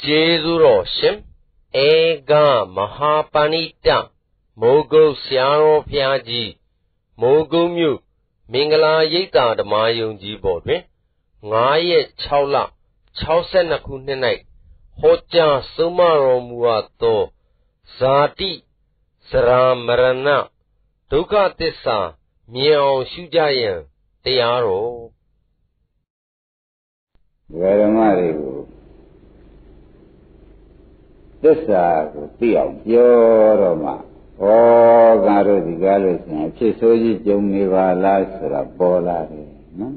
ကျေးဇူးတော်ရှင်ဧကမဟာပဏိတမိုးကုတ်ဆရာတော်ဘုရားကြီးမိုးကုတ်မြို့မင်္ဂလာရိပ်သာဓမ္မယုံကြည်ပေါ်တွင်9 ရက် 6 လ 62 ခုနှစ်၌ဟောကြားဆုံးမတော်မူအပ်သောဇာတိဇရာမရဏဒုက္ခသစ္စာမြင်အောင်ရှုကြရန်တရားတော်ဓမ္မတွေကိုသစ္စာကိုသိအောင်ပြောတော့မှဩငါတို့ဒီကားလို့ဆိုရင်ဖြစ်ဆိုးကြီးကြုံနေပါလားဆိုတာပေါ်လာတယ်နော်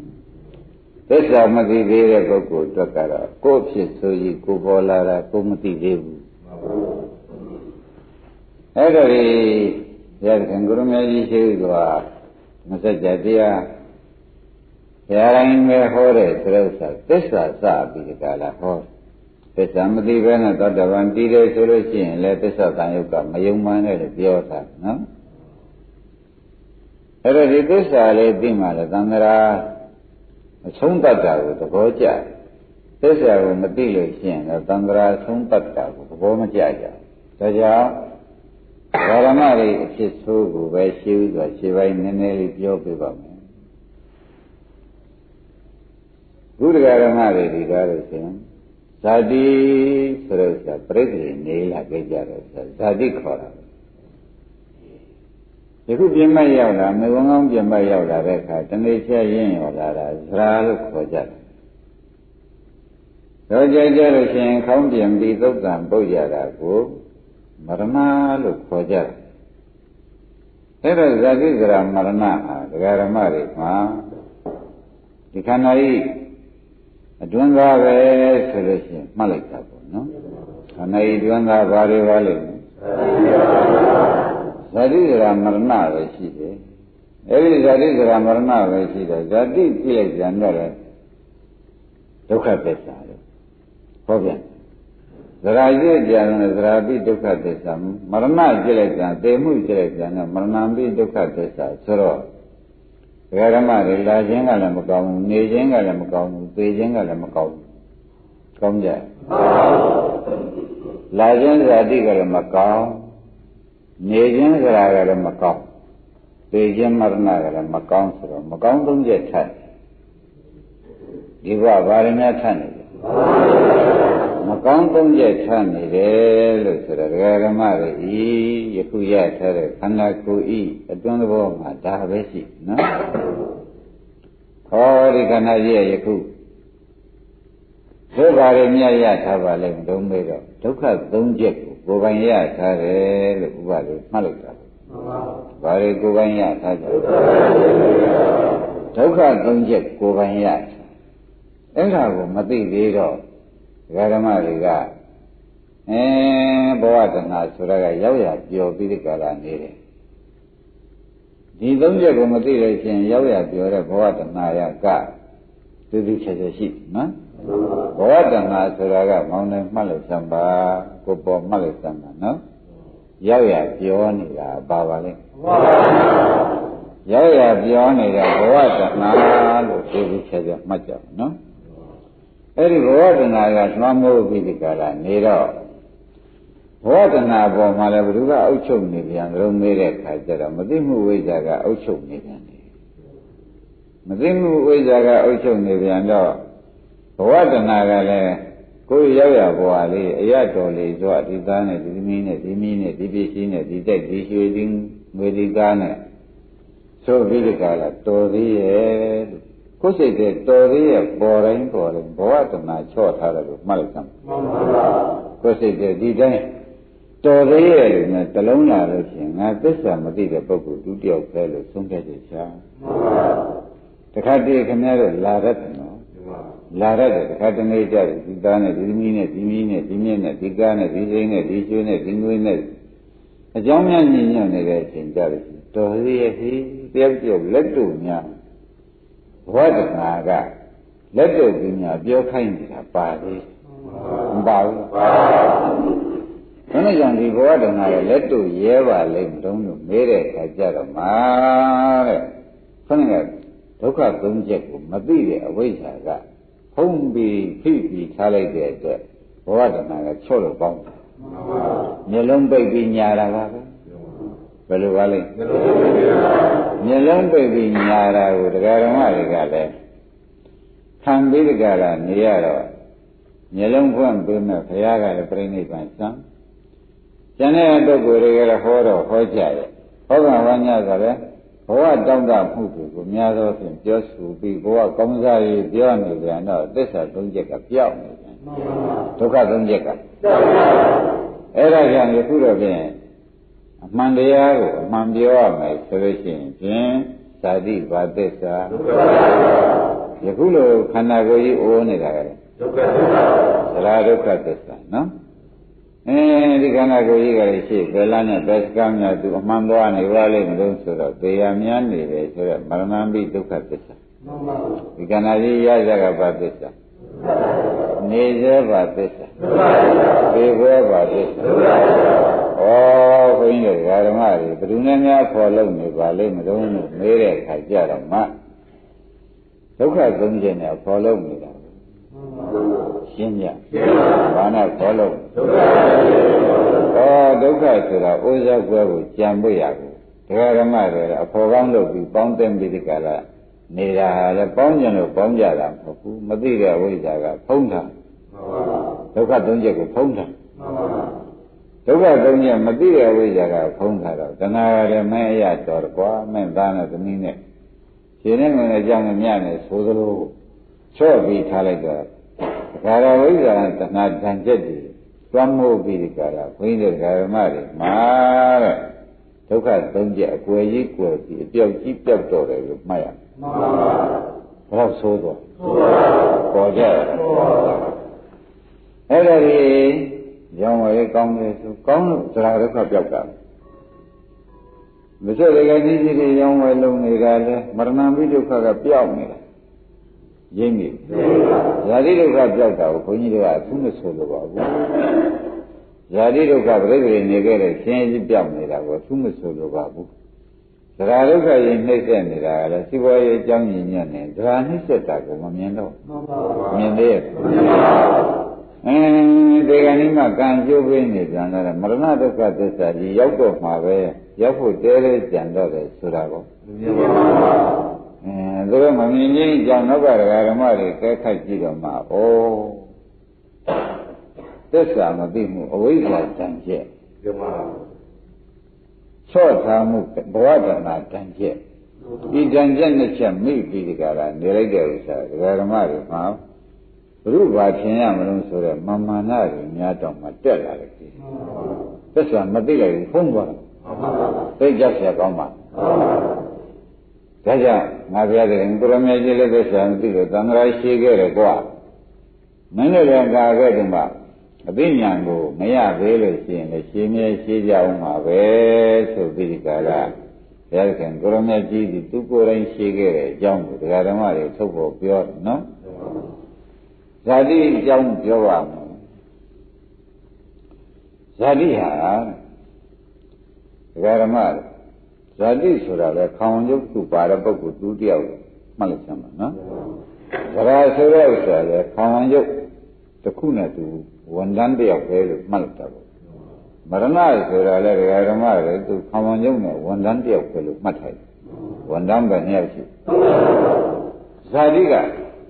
သစ္စာမသိသေးတဲ့ပုဂ္ဂိုလ်အတွက်ကတော့ကိုယ်ဖြစ်ဆိုးကြီးကိုပေါ်လာတာကိုမသိသေးဘူးအဲ့ဒါဒီရတဲ့ကိုရမကြီးရှိသွားမစကြတရားဘုရားတိုင်းပဲဟောတဲ့သစ္စာသစ္စာစပြီးဒီကလာဟောသစ္စာမသိဘဲနဲ့သောတပန်တည်တယ်ဆိုလို့ရှိရင်လည်းသစ္စာတန်ယုတ်ကမယုံမှန်းနဲ့လို့ပြောတာနော်အဲ့တော့ဒီသစ္စာလေးသိမှလည်းသံဃာအဆုံးတတ်တာကိုသဘောကျသစ္စာကိုမသိလို့ရှိရင်တော့သံဃာအဆုံးတတ်တာကိုသဘောမကျကြဘူးဒါကြောင့်ဓမ္မတွေအဖြစ်ဆိုးကိုပဲရှင်းဥစွာရှင်းပိုင်းနည်းနည်းလေးပြောပြပါမယ်ဘုရားဓမ္မတွေဒီကားလို့ဆိုရင်ဇာတိဆိုတော့ပြိတ္တိနေလာကြကြတော့ဇာတိခေါ်တာယခုပြင်းမရောက်လာမေဝံကောင်းပြင်းမရောက်လာတဲ့အခါတဏှိချက်ရင်းရောက်လာတာဇရာလို့ခေါ်ကြတယ်တော့ကြကြလို့ရှိရင်ခေါင်းပြင်ပြီးသုတ်တံပုတ်ရတာကိုမရဏလို့ခေါ်ကြတယ်အဲ့တော့ဇာတိဇရာမရဏဟာဒကာဓမ္မတွေမှာဒီခန္ဓာဤအတွင်းသားပဲဆိုလို့ရှိရင်မှတ်လိုက်တာပေါ့နော်ခန္ဓာဤအတွင်းသားဘာတွေပါလဲဇာတိဇရာမရဏပဲရှိတယ်အဲဒီဇာတိဇရာမရဏပဲရှိတယ်ဇာတိပြည့်ကြံတော့လေဒုက္ခသစ္စာလို့ဟောပြန်ဇရာပြည့်ကြံတယ်ဇရာပိဒုက္ခသစ္စာမရဏပြည့်လိုက်ကြံသေမှုပြည့်လိုက်ကြံတော့မရဏပိဒုက္ခသစ္စာဆိုတော့ဓမ္မတွေလာခြင်းကလည်းမကောင်းဘူးနေခြင်းကလည်းမကောင်းဘူးသေခြင်းကလည်းမကောင်းဘူးကောင်းကြလာခြင်းဇာတိကလည်းမကောင်းနေခြင်းဇရာကလည်းမကောင်းသေခြင်းမရဏကလည်းမကောင်းဆိုတော့မကောင်းသုံးချက်ထပ်ဒီဘဝဘာရမထပ်နေလဲမကောင်းသုံးချက်ထပ်နေတယ်လို့ဆိုတော့ဓမ္မတွေဤယခုရထားတဲ့ခန္ဓာကိုယ်ဤအတွင်းသဘောမှာဒါပဲရှိနော်ဟောဒီခန္ဓာကြီးရဲ့ယခုဒုက္ခတွေမြတ်ရထားပါလိမ့်တုံးမေးတော့ဒုက္ခသုံးချက်ကိုကိုယ်ပိုင်ရထားတယ်လို့ဥပဒေမှတ်လိုက်တာဘာတွေကိုယ်ပိုင်ရထားကြဒုက္ခသုံးချက်ကိုယ်ပိုင်ရအဲ့ဒါကိုမသိသေးတော့ဓမ္မတွေကဘဝတဏှာဆိုတာကရောက်ရပျော်ပြီးဒီကလာနေတယ်ဒီသုံးချက်ကိုမသိလို့ရှိရင်ရောက်ရပျော်တဲ့ဘဝတဏှာရကသူသူချက်ချက်ရှိနော်ဘဝတဏှာဆိုတာကမောင်းနေမှတ်လို့စမ်းပါကိုပေါ်မှတ်လို့စမ်းပါနော်ရောက်ရပျော်နေတာပါပါလေရောက်ရပျော်နေတာဘဝတဏှာလို့သူသူချက်ချက်မှတ်ကြပါနော်အဲ့ဒီဘဝတဏှာကလွှမ်းမိုးပြီးဒီကလာနေတော့ဘဝတဏှာပေါ်မှာလည်းဘုရားအုပ်ချုပ်နေပြန်လုံးမေးတဲ့အခါကျတော့မသိမှုဝိဇ္ဇာကအုပ်ချုပ်နေပြန်တယ်မသိမှုဝိဇ္ဇာကအုပ်ချုပ်နေပြန်တော့ဘဝတဏှာကလည်းကိုယ်ရောက်ရဘဝလေးအရတော်လေးဆိုဒီသားနဲ့ဒီသမီးနဲ့ဒီမီးနဲ့ဒီပစ္စည်းနဲ့ဒီတက်ဒီရွှေဒီငွေဒီကားနဲ့ဆိုပြီးဒီကလာတော်သေးရဲ့ကိုယ်စိတ်တဲ့တော်သေးရဲ့ပေါ်တိုင်းဘဝတဏှာချော့ထားတယ်လို့မှတ်လိုက်သမ်းကိုယ်စိတ်တဲ့ဒီတိုင်းတော်သေးရဲ့လို့နဲ့တလုံးလာလို့ရှိရင်ငါသစ္စာမသိတဲ့ပုဂ္ဂိုလ်ဒုတိယပဲလို့ဆုံးဖြတ်ချက်ချာတခါတည်းခင်ဗျားတို့လာရတဲ့နော်လာရတဲ့တခါတနေ့ကြတယ်ဒီသားနဲ့ဒီသမီးနဲ့ဒီမီးနဲ့ဒီမြင့်နဲ့ဒီကားနဲ့ဒီစိမ်းနဲ့ဒီရွှေနဲ့ဒီငွေနဲ့အကြောင်းများညင်ညွတ်နေတဲ့အချိန်ကြတယ်တော်သေးရဲ့ဟိတယောက်တယောက်လက်တို့များဘဝတဏှာကလက်တို့ကြီးများပြောခိုင်းနေတာပါလေမပါဘူးပါဘယ်နဲ့ကြောင့်ဒီဘဝတဏှာရဲ့လက်တို့ရဲပါလိမ့်တုံးလို့မေးတဲ့အခါကျတော့မှာတဲ့ခဏကဒုက္ခသုံးချက်ကိုမသိတဲ့အဝိဇ္ဇာကဖုံးပြီးဖိပြီးထားလိုက်တဲ့အတွက် ဝတ္တနာကချော့လို့ပေါင်းတယ်မျက်လုံးပိတ်ပြီးညာတာပါပဲဘယ်လိုပါလဲမျက်လုံးပိတ်ပြီးညာတာကိုတရားဓမ္မတွေကလည်းခံပြီးတကလားနေရတော့မျက်လုံးဖွင့်ပြီးမဲ့ဘုရားကလည်းပြိဋိဘံစံကျန်တဲ့ပုဂ္ဂိုလ်တွေကလည်းဟောတော့ဟောကြရဲ့ဟောကဝါညဆိုလည်းဘဝတောင်းတမှုတွေကိုများသောဖြင့်ပြောဆိုပြီးဘဝကောင်းစားရေးပြောနေပြန်တော့သစ္စာ၃ချက်ကပြောင်းနေပြန်ဒုက္ခ၃ချက်ကအဲ့ဒါကြောင့်ယခုတော့ဖြင့်အမှန်တရားကိုအမှန်ပြောရမယ်ဆိုလို့ရှိရင်ဖြင့်ဇာတိဘာသစ္စာယခုလိုခန္ဓာကိုယ်ကြီးအိုးနေတာကလည်းဒုက္ခသစ္စာသရဒုက္ခသစ္စာနော်ဒီခန္ဓာကိုယ်ကြီးကလည်းရှိဘယ်လားနဲ့ဘယ်စကားများသူအမှန်သွားနေပါလိမ့်မလို့ဆိုတော့တရားများနေတယ်ဆိုတော့မရဏံပိဒုက္ခသစ္စာဒီခန္ဓာကြီးရကြကဘာသစ္စာနေစေဘာသစ္စာသေဘောဘာသစ္စာဩဘုန်းကြီးဓမ္မတွေဘယ်သူနဲ့များခေါ်လို့နေပါလိမ့်မလို့မေးတဲ့အခါကြတော့မှဒုက္ခသုံးချက်နဲ့ခေါ်လို့နေတာရှင်းကြဘာနဲ့ခေါ်လို့ဒုက္ခဆိုတာဥစ္စာကွဲကိုကြံပွေရကိုတရားဓမ္မတွေအဖို့ကောင်းလုပ်ပြီးပေါင်းသိမ့်ပြီးဒီကလာနေတာလည်းပေါင်းကြလို့ပေါင်းကြတာမဟုတ်ဘူးမသိတဲ့ဝိဇ္ဇာကဖုံးတာဒုက္ခသုံးချက်ကိုဖုံးတာဒုက္ခသုံးချက်မသိတဲ့ဝိဇ္ဇာကဖုံးတာတော့တဏှာလည်းမဲအရတော်ကွာမဲသားနဲ့သမီးနဲ့ရှင်နဲ့ငယ်နဲ့ကြောင်းနဲ့မြနဲ့ဆိုသလိုချော့ပြီးထားလိုက်တော့ကာရဝိဇ္ဇာတဏှာတန်ချက်တွေတွမ်းမိုးပြီးဒီကာရဘုန်းကြီးဓမ္မတွေမှာတဲ့ဒုက္ခသုံးချက်အကွယ်ကြီးကွယ်ပြီးအပြောက်ကြီးပြောက်တော့တယ်လို့မှတ်ရမှန်ပါဘယ်တော့ဆိုးတော့ပေါ်ကြတယ်အဲ့ဒါကြီးရောင်းဝယ်ကောင်းတယ်ဆိုကောင်းလို့သရဒုက္ခပြောက်တာမဆက်တဲ့ကိစ္စတွေရောင်းဝယ်လုပ်နေတာလဲမရဏပိဒုက္ခကပြောက်နေတာရင်းပြီဇာတိဒုက္ခပြောက်တာကိုဘုန်းကြီးတို့ကအထူးမဆိုလိုပါဘူးဇာတိဒုက္ခပြိတ္တိနေခဲ့တဲ့ရှင်ကြီးပြောက်နေတာကိုအထူးမဆိုလိုပါဘူးသရဒုက္ခရင်နှိမ့်ဆက်နေတာကလည်းစီးပွားရေးအကြောင်းရင်းညွှန်နေသရနှိမ့်ဆက်တာကိုမမြင်တော့မြင်သေးရဲ့ဒီကနေ့မှကံကျိုးပေးနေကြတယ်မရဏဒုက္ခသစ္စာကြီးရောက်တော့မှာပဲရောက်ဖို့တဲတဲကြံတော့တယ်ဆိုတာကိုမြင်ပါဘူးသူတို့မမြင်ချင်းကြောင့်နောက်ကဓမ္မတွေကဲခိုက်ကြည့်တော့မှဩသစ္စာမသိမှုအဝိဇ္ဇာတန်ကျက်မြင်ပါဘူးချော့ထားမှုဘဝတဏတန်ကျက်ဒီတန်ကျက်နှစ်ချက်မိပြီးဒီကရာနေလိုက်တဲ့ဥစ္စာဓမ္မတွေမှာဘုရုဘာထင်ရမလို့ဆိုတော့မာမနာတွေများတော့မှတက်လာတယ်သစ္စာမသိလိုက်ဘူးဖုံးသွားတယ်သိကြဆရာကောင်းပါဒါကြောင့်ငါပြတဲ့ကိုရမေကြီးလည်းသစ္စာမသိလို့သံဃာရှိခဲ့တယ်ကွာမင်းတို့လည်းကာခဲ့တယ်မှာအသိဉာဏ်ကိုမရသေးလို့ရှိရင်လည်းရှင်းမြဲရှင်းကြအောင်ပါပဲဆိုပြီးဒီကလာဘုရားခင်ကိုရမေကြီးဒီသူကိုယ်တိုင်ရှိခဲ့တဲ့အကြောင်းကိုတရားဓမ္မတွေထုတ်ဖို့ပြောတယ်နော်ဇာတိအကြောင်းပြောပါမယ်ဇာတိဟာဓမ္မဇာတိဆိုတာလေခေါင်ရုပ်သူပါတဲ့ပုဂ္ဂိုလ်သူတယောက်မှတ်လိုက်စမ်းပါနော်ဇရာဆိုတဲ့ဥစ္စာလေခေါင်ရုပ်တစ်ခုနဲ့သူဝန်တန်းတယောက်ပဲလို့မှတ်လိုက်တာပေါ့မရဏဆိုတာလေဓမ္မလေသူခေါင်ရုပ်နဲ့ဝန်တန်းတယောက်ပဲလို့မှတ်ထားတယ်ဝန်တန်းပဲနှစ်ယောက်ရှိဇာတိက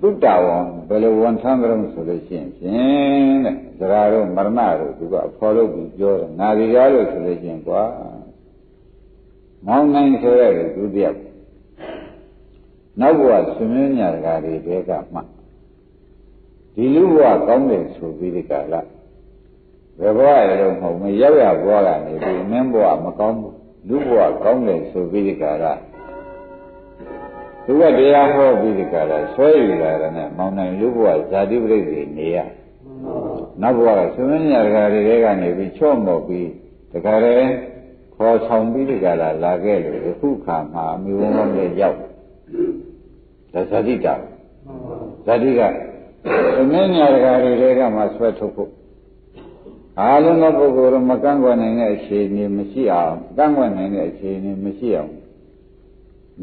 သုတ္တဝံဘယ်လိုဝန်ထမ်းကြုံဆိုလို့ရှိရင်ဖြင့်တဲ့ဇရာတို့မရဏတို့သူကအဖော်လို့ပြီးပြောတယ်ငါဒီကားလို့ဆိုလို့ရှိရင်ကွာမောင်းနိုင်ဆိုရတဲ့သူတယောက်နောက်ဘဝဆွေမျိုးညာတကာတွေတဲကမှဒီလူဘဝကောင်းတယ်ဆိုပြီးဒီကလာဘယ်ဘဝရတော့မဟုတ်မရောက်ရဘဝကနေပြီးမင်းဘဝမကောင်းဘူးလူဘဝကောင်းတယ်ဆိုပြီးဒီကလာသူကတရားဟောပြီးဒီကလာဆွဲယူလာတယ်နဲ့မောင်းနိုင်လူဘဝဇာတိပရိသေနေရနောက်ဘဝကဆွေမျိုးညာတကာတွေတဲကနေပြီးချော့မော့ပြီးတခါတည်းခေါ်ဆောင်ပြီးဒီကလာခဲ့လို့အခုခါမှာအမျိုးဝန်းနဲ့ရောက်ဒါဇာတိတာဇာတိကအမင်းညာတကာတွေကမှဆွဲထုတ်ဖို့အားလုံးသောပုဂ္ဂိုလ်မကန့်ကွက်နိုင်တဲ့အခြေအနေမရှိအောင်ကန့်ကွက်နိုင်တဲ့အခြေအနေမရှိအောင်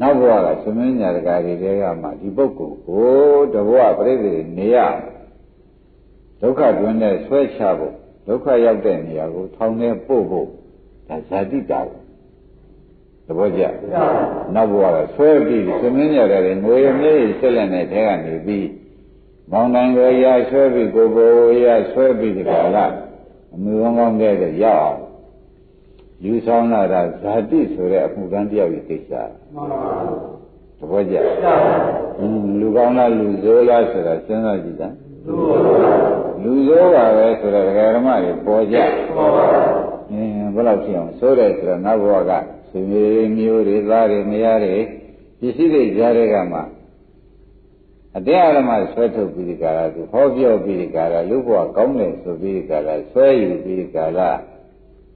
နောက်ဘဝကသမင်းညာတကာတွေကမှဒီပုဂ္ဂိုလ်ကိုတဘဝပြိတ္တိနေရတ ဒုက္ခတွင်တဲ့ဆွဲချဖို့ဒုက္ခရောက်တဲ့နေရာကိုထောင်ထဲပို့ဖို့ဒါဇာတိတာကိုသဘောကျနောက်ဘဝကဆွဲပြီးသမင်းရတယ်ငွေအမြဲဆက်လက်တဲ့ထဲကနေပြီးမောင်တိုင်းကိုရဆွဲပြီးကိုယ်ကိုရဆွဲပြီးဒီကလာအမှုကောင်းကောင်းတဲ့ရောက်အောင်ယူဆောင်လာတာဇာတိဆိုတဲ့အမှုကံတယောက်ရဲ့ကိစ္စသဘောကျလူကောင်းလားလူဆိုးလားဆိုတာစဉ်းစားကြည့်တာလူဆိုးပါပဲဆိုတော့ဒကာဓမ္မတွေပေါ်ကြဘယ်လောက်ဖြစ်အောင်ဆိုးတယ်ဆိုတော့နောက်ဘဝကဆွေမျိုးတွေသားတွေမယားတွေပစ္စည်းတွေကြားတဲ့ကမှအတရားဓမ္မဆွဲထုတ်ပြီးဒီကရာသူဟောပြောပြီးဒီကရာလူဘဝကောင်းတယ်ဆိုပြီးဒီကရာဆွဲယူပြီးဒီကရာ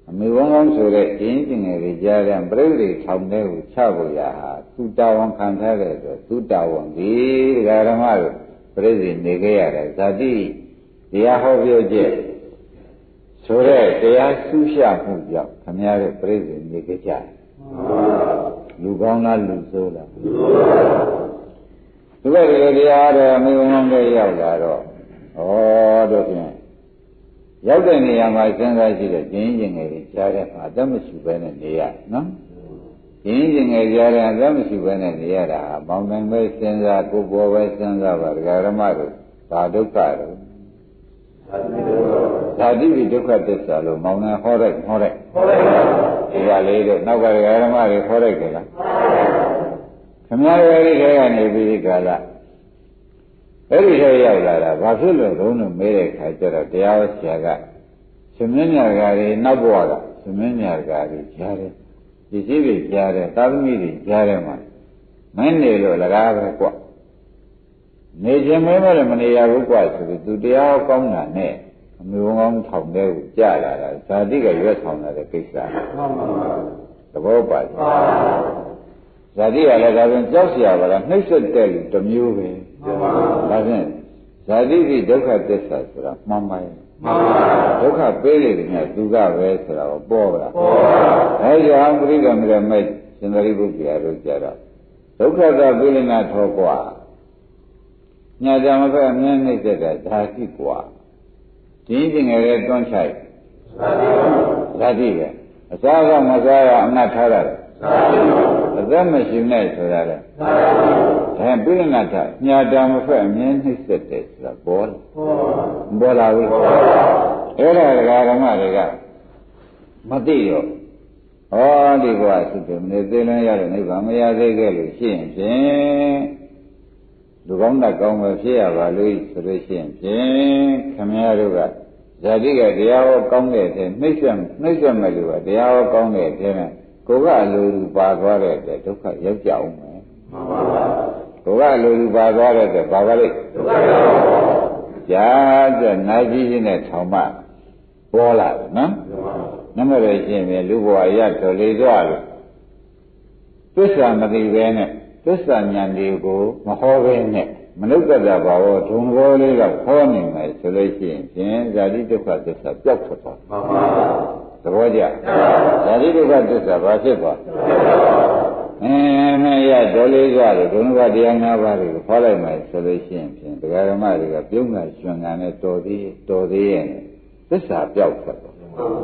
အမေဝန်းကောင်းဆိုတဲ့ကျင်းကျင်ငယ်တွေကြားတဲ့ပြိဋိထောင်တဲ့ကိုချဖို့ရဟာသူတာဝန်ခံထားတဲ့ဆိုသူတာဝန်ဒီဒီကဓမ္မတို့ပြိဋိနေခဲ့ရတယ်ဇာတိတရားဟောပြောချက်ဆိုတဲ့တရားဆူးရှမှုကြောင့်ခမည်းတော်ပြိဋိနေခဲ့ကြလူကောင်းလားလူဆိုးလားဒီဘက်ဒီတရားတော်အမေဝန်းကောင်းတွေရောက်လာတော့တို့ဖြင့်ရောက်တဲ့နေရာမှာစဉ်းစားကြည့်တဲ့ကျင်းကျင်ငယ်တွေကြားတဲ့အခါအသက်မရှိဘဲနဲ့နေရနော်ကျင်းကျင်ငယ်ကြားတဲ့အသက်မရှိဘဲနဲ့နေရတာဟာမောင်နိုင်ပဲစဉ်းစားကိုယ်ပေါ်ပဲစဉ်းစားပါဒကာရမတို့ဘာဒုက္ခတို့ဇာတိပိဒုက္ခသစ္စာလို့မောင်နိုင်ဟောတဲ့ဒီပါလေးတို့နောက်ကဒကာရမတွေဟောတဲ့ကြလားခမည်းတော်ရဲ့ထဲကနေပြီးကာလအဲ့ဒီထဲရောက်လာတာဘာဖြစ်လို့လုံးလို့မေးတဲ့ခါကျတော့တရားဆရာကရှင်မင်းညာကာတွေနောက်ဘဝကရှင်မင်းညာကာတွေကြားတယ်ပစ္စည်းတွေကြားတယ်သာသမီတွေကြားတယ်မှာမင်းနေလို့လကားပဲကွနေခြင်းမင်းလည်းမနေရဘူးကွဆိုပြီးသူတရားကောင်းတာနဲ့အမျိုးကောင်းထောင်တဲ့ကိုကြားလာတာဇာတိကရွက်ဆောင်လာတဲ့ကိစ္စသဘောပါဇာတိကလည်းဒါပြန်ကြောက်เสียပါလားနှိမ့်ဆက်တဲ့လူတစ်မျိုးပဲဒါဖြင့်ဇာတိတိဒုက္ခသစ္စာဆိုတာမှန်ပါရဲ့ဒုက္ခပေးလေတယ်သူကပဲဆိုတာကိုပေါ်လာအဲကြောင့်ပရိသမရမဲ့ရှင်သာရိပုတ္တရာတို့ကြတော့ဒုက္ခသာပိလိနာထောကွာညာကြမဖက်အမြဲနှိမ့်သက်တာဓာတိကွာဒီကျင်ငယ်တဲ့တွန်းချိုက်ဓာတိပဲအစားကမစားရအနတ်ထားရတယ်အသက်မရှိနဲ့ဆိုတာလေဒါပိဋကနာထညာတာမဖက်အမြဲနှိမ့်ဆက်တယ်ဆိုတာပေါ်လာဘူးအဲ့ဒါဒကာဓမ္မတွေကမသိတော့ဒီဘဝသုတေမနေသိလန်းရတဲ့နိဗ္ဗာန်မရသေးခဲ့လို့ရှိရင်ဖြင့်လူကောင်းတတ်ကောင်းပဲဖြစ်ရပါလို့ဆိုလို့ရှိရင်ဖြင့်ခမည်းတော်ကဇာတိကတရားဟောကောင်းတဲ့တဲ့နှိမ့်ဆက်မဲ့လူကတရားဟောကောင်းတဲ့တဲ့ကိုယ်ကလူပါသွားတဲ့အတွက်ဒုက္ခရောက်ကြအောင်မယ်မှန်ပါပါကိုယ်ကလူပါသွားတဲ့အတွက်ဘာပါလိမ့်ဒုက္ခရောက်ကြာကြနာကြည့်ခြင်းနဲ့ထောင်မှပေါ်လာတယ်နော်နမရရှင်ပဲလူဘဝရတော်လေကြလို့သစ္စာမသိပဲနဲ့သစ္စာဉာဏ်တွေကိုမဟောပဲနဲ့မနုဿတဘာဝဒုံဘောလေးကဟောနေမယ်ဆိုလို့ရှိရင်ဖြင့်ဇာတိဒုက္ခသစ္စာပျောက်ထွက်သွားမှန်ပါသဘောကျဇာတိဒုက္ခသစ္စာဘာဖြစ်သွားနဲ့ရတော်လေးကြလို့ဒုံဘောတရား၅ပါးကိုဟောလိုက်မယ်ဆိုလို့ရှိရင်ဖြင့်ဒကာဓမ္မတွေကပြုံးတာရှင်တာနဲ့တော်သေးရဲ့သစ္စာပျောက်ထွက်သွား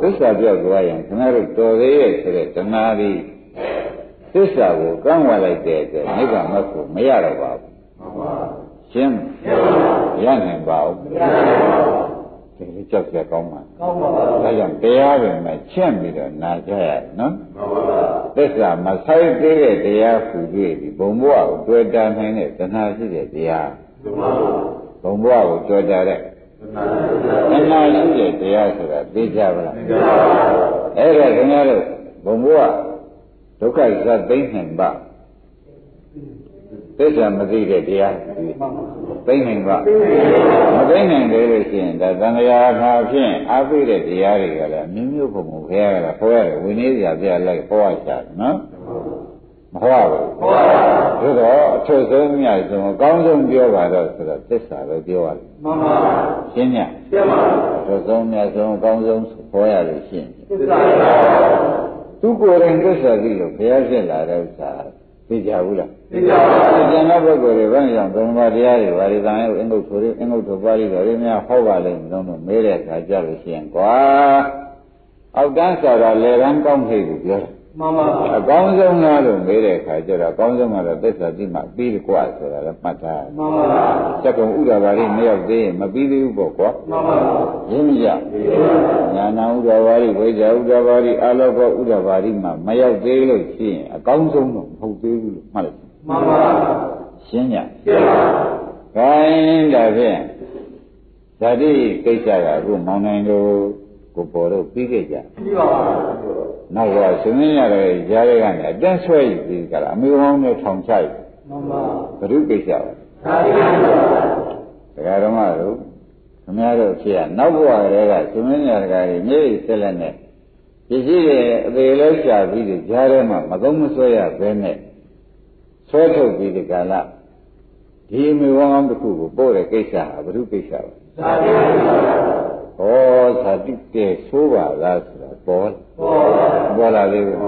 သစ္စာပျောက်သွားရင်ခင်ဗျားတို့တော်သေးရဲ့ဆိုတဲ့တဏှာဒီသစ္စာကိုကန့်ဝတ်လိုက်တဲ့အတွက်နိဗ္ဗာန်မဖို့မရတော့ပါဘူးရှင်းရနိုင်ပါဦးဒီကြောက်ကြကောင်းပါဒါကြောင့်တရားပဲမှချင့်ပြီးတော့နာကြရနော်သစ္စာမဆိုင်သေးတဲ့တရားဖူတွေ့ပြီးဘုံဘဝကိုတွေ့တာနိုင်တဲ့တဏှာရှိတဲ့တရားဘုံဘဝကိုတွေ့တာတဲ့တဏှာရှိတဲ့တရားဆိုတာသိကြပါလားအဲ့ဒါခင်ဗျားတို့ဘုံဘဝဒုက္ခဇတ်သိမ့်နိုင်ပါသစ္စာမသိတဲ့တရားသိမ့်နိုင်ပါမသိနိုင်သေးလို့ရှိရင်ဒါသံဃာခါဖြင့်အားပေးတဲ့တရားတွေကလည်းမျိုးမျိုးပုံပုံခဲရတာဟောရတယ်ဝိနည်းပြပြလိုက်ဟောရချာနော်မဟောဘူးသို့တော့အထုဆုံးမြတ်ဆုံးအကောင်းဆုံးပြောပါတော့ဆိုတော့သစ္စာပဲပြောရတယ်မှန်ပါရှင်းညရှင်းပါအထုဆုံးမြတ်ဆုံးအကောင်းဆုံးဟောရလို့ရှိရင်သစ္စာသူကိုယ်တိုင်သစ္စာသိလို့ဘုရားရှင်းလာတဲ့ဥစ္စာသိကြဘူးလား ကျန်တဲ့ပုဂ္ဂိုလ်တွေဘယ်ကြောင့်ဘယ်မှာတရားတွေဘာတွေတန်ရုပ်အင်္ဂုတ်ဆိုတွေအင်္ဂုတ်ဆိုပါဠိတော်တွေများဟောပါလိမ့်မလို့မေးတဲ့အခါကြလို့ရှိရင်ကွာအောက်တန်းဆိုတာလေရန်ကောင်းခဲ့ဘူးပြောတယ်မှန်ပါအကောင်းဆုံးလားလို့မေးတဲ့အခါကျတော့အကောင်းဆုံးကတော့သစ္စာတိမှပြီးတယ်ကွာဆိုတာလည်းမှတ်ထားမှန်ပါစက္ကုံဥဒ္ဒဘာရိမရောက်သေးရင်မပြီးသေးဘူးပေါ့ကွာမှန်ပါရင်းမကြညာနာဥဒ္ဒဘာရိဝိဇ္ဇာဥဒ္ဒဘာရိအာလောကဥဒ္ဒဘာရိမှမရောက်သေးလို့ရှိရင်အကောင်းဆုံးတော့မဟုတ်သေးဘူးလို့မှတ်လိုက်မှန်ပါရှင်းကြရှင်းပါခိုင်းဒါဖြင့်ဇာတိကိစ္စကအခုမောင်နိုင်တို့ကိုပေါ်တော့ပြီးခဲ့ကြပြီးပါပါနောက်ကရှင်မင်းရတယ်ကြားရကနေအတက်ဆွဲယူပြီးကြတာအမေဟောင်းနဲ့ထောင်ချယူမှန်ပါဘုရုကိစ္စပါသာရိပုတ္တရာဓမ္မတို့ခင်ဗျားတို့ဖြစ်ရနောက်ဘဝတွေကရှင်မင်းရတကာကြီးမြေကြီးဆက်လက်နဲ့ပစ္စည်းတွေအသေးလေးရှာပြီးကြားထဲမှာမကုန်းမဆွဲရဘဲနဲ့ဆွဲထုတ်ပြီးဒီကလာဒီအမေဟောင်းတစ်ခုကိုပို့တဲ့ကိစ္စဟာဘုရုကိစ္စပါသာရိပုတ္တရာဩဇာတိတဲ့ဆိုးပါလားဆိုတာပေါ်လာသေးဘူး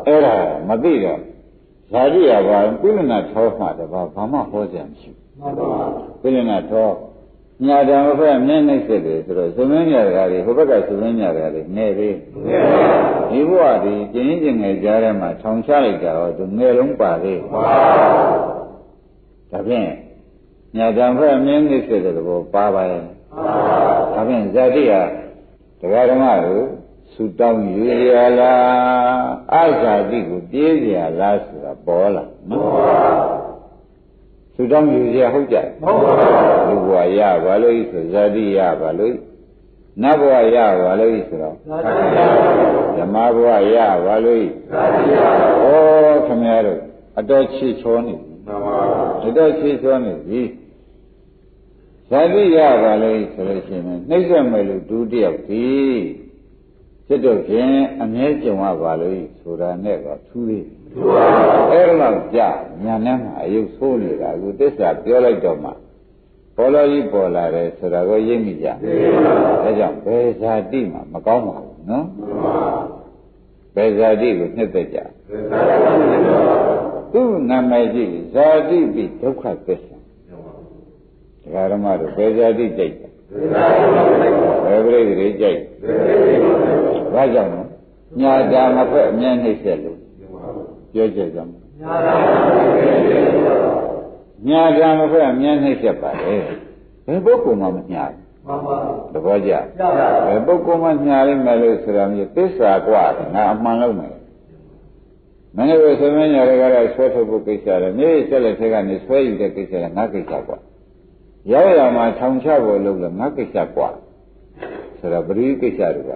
အဲ့ဒါမသိတော့ဇာတိရပါကုလနာထောမှတပါဘာမှဟောကြမရှိဘူးကုလနာထောညာတံဘက်မျက်နှိမ့်စစ်တယ်ဆိုတော့သမင်းညာတကားတွေဟိုဘက်ကသမင်းညာတကားတွေနေသေးဒီဘဝဒီကျင်းကျင်ငယ်ကြားထဲမှာထောင်ချလိုက်တာတော့သူငယ်လုံးပါသေးဒါဖြင့်ညာတံဘက်မျက်နှိမ့်စစ်တဲ့ဘောပါပါရဲ့ဒါဖြင့်ဇာတိဟာတရားဓမ္မတို့ဆူတောင်းယူရလားအဇာတိကိုပြေးရလားဆိုတာပေါ်လာနော်ဆူတောင်းယူရဟုတ်ကြဟုတ်ပါဘူးလူဘဝရပါလို့ဆိုဇာတိရပါလို့နတ်ဘဝရပါလို့ဆိုတော့ဓမ္မဘဝရပါလို့ဇာတိရဩခင်ဗျားတို့အတော်ချီချောနေမှန်ပါအတော်ချီချောနေပြီဇာတိရပါလို့ဆိုလို့ရှိရင်နှိမ့်ဆက်မယ်လို့ဒုတိယပြီစစ်တော့ဖြင့်အမြဲကြုံရပါလို့ဆိုတာနဲ့တော့ထူးသေးအဲ့တော့ကြာညာနဲ့မှာအယုတ်ဆိုးနေတာအခုသစ္စာပြောလိုက်တော့မှပေါ်လို့ကြီးပေါ်လာတယ်ဆိုတာကိုရိပ်မိကြဒါကြောင့်ဘယ်ဇာတိမှမကောင်းပါဘူးနော်ဘယ်ဇာတိကိုနှစ်သက်ကြသူ့နာမည်ကြည့်ဇာတိပိဒုက္ခသစ္စာဓမ္မတို့ဘယ်ဇာတိကြိုက်ဘယ်ပြိတ္တိကြိုက်ဘာကြောင့်လဲညာတာမဖက်အမြဲနှိမ့်ဆက်လို့ပြောချက်ကြောင့်ညာတာမဖက်အမြဲနှိမ့်ဆက်ပါလေဘယ်ပုဂ္ဂိုလ်မှမညာဘူးသဘောကျဘယ်ပုဂ္ဂိုလ်မှညာလိမ့်မယ်လို့ဆိုတာမျိုးသစ္စာกว่าငါအမှန်လုံးမယ်မင်းတို့သမင်းညာတွေကလည်းဆွဲထုတ်ဖို့ကိစ္စတယ်မြေဆက်လက်ထဲကနေဆွဲယူတဲ့ကိစ္စလည်းငါကိစ္စกว่าရောက်ရမှာထောင်ချဖို့လုပ်လို့ငါကိစ္စกว่าဆိုတော့ပရိကိစ္စတွေက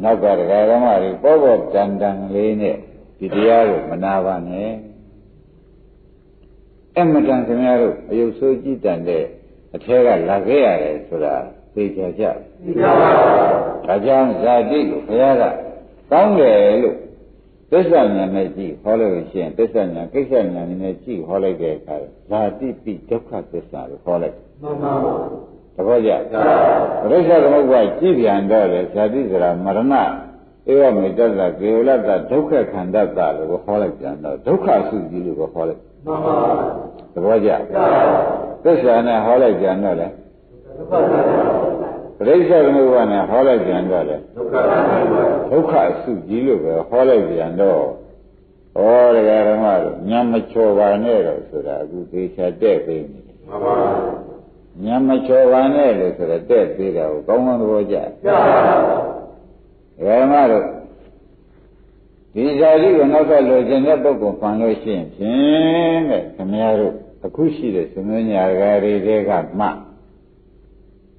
နောက်ကဒကာဓမ္မတွေပေါ်ပေါ်တန်တန်လေးနဲ့ဒီတရားကိုမနာပါနဲ့အမှန်တန်ခင်ဗျားတို့အယုတ်ဆိုးကြည့်တန်တဲ့အထဲကလာခဲ့ရတယ်ဆိုတာသိကြကြဒါကြောင့်ဇာတိကိုဘုရားကကောင်းတယ်လို့သစ္စာဉာဏ်နဲ့ကြည့်ဟောလို့ရှိရင်သစ္စာဉာဏ်ကိစ္စဉာဏ်နဲ့ကြည့်ဟောလိုက်တဲ့အခါဇာတိပိဒုက္ခသစ္စာကိုဟောလိုက်မှန်ပါပါသဘောကျပရိစ္ဆေသမုပ္ပါကြည့်ပြန်တော့လေဇာတိဆိုတာမရဏဧဝမေတ္တသာကေဝလတ္တဒုက္ခခန္ဓတ္တလို့ဟောလိုက်ပြန်တော့ဒုက္ခစုကြီးလို့ဟောလိုက်မှန်ပါပါသဘောကျသစ္စာနဲ့ဟောလိုက်ပြန်တော့လေပရိစ္ဆေသမုပ္ပါနဲ့ဟောလိုက်ပြန်တော့လေဒုက္ခစုကြီးလို့ပဲဟောလိုက်ပြန်တော့ဩတရားဓမ္မတို့ညံမချော်ပါနဲ့တော့ဆိုတာအခုသေချာတဲ့သိနေတယ်မှန်ပါညံမချော်ပါနဲ့လို့ဆိုတော့တဲ့သေးတာကိုကောင်းကောင်းသဘောကျကျပါပါဓမ္မတို့ဒီဇာတိကိုနောက်ကလိုချင်တဲ့ပုဂ္ဂိုလ်ဖန်လို့ရှိရင်ဖြင့်တဲ့ခင်ဗျားတို့အခုရှိတဲ့သမဉ္ညာဂါရီတွေကမှ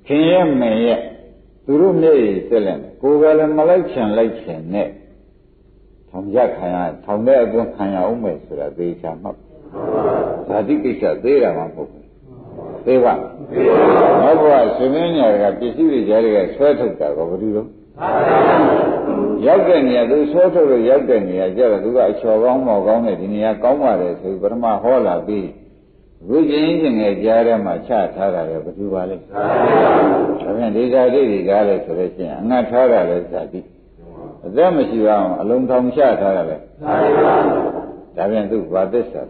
ခင်ရဲ့မင်းရဲ့သူတို့မျက်ရည်ဆက်လက်ကိုယ်ကလည်းမလိုက်ချင်နဲ့ထောင်ကြခံရထောင်တဲ့အသွင်ခံရအောင်မယ်ဆိုတာသေချာမှတ်ဇာတိကိစ္စသေးတာမှမဟုတ်ဘူးသေပါနောက်ဘဝသမဉ္ညာကပစ္စည်းတွေကြားတွေကဆွဲထုတ်တာကဘာလို့လဲရောက်တဲ့နေရာသူဆွဲထုတ်လို့ရောက်တဲ့နေရာကျတော့သူကအချော်ကောင်းမော်ကောင်းနဲ့ဒီနေရာကောင်းပါတယ်ဆိုပြီးပထမဟောလာပြီးဘုရင်ရှင်ငယ်ကြားထဲမှာချထားတာလေဘယ်သူပါလဲဒါဖြင့်ဒီဇာတိတွေကားလဲဆိုလို့ရှိရင်အငတ်ထားတာလဲဇာတိအသက်မရှိအောင်အလုံးထောင်ချထားတာလဲဒါ ဒါပြန်သူဘာသစ္စာ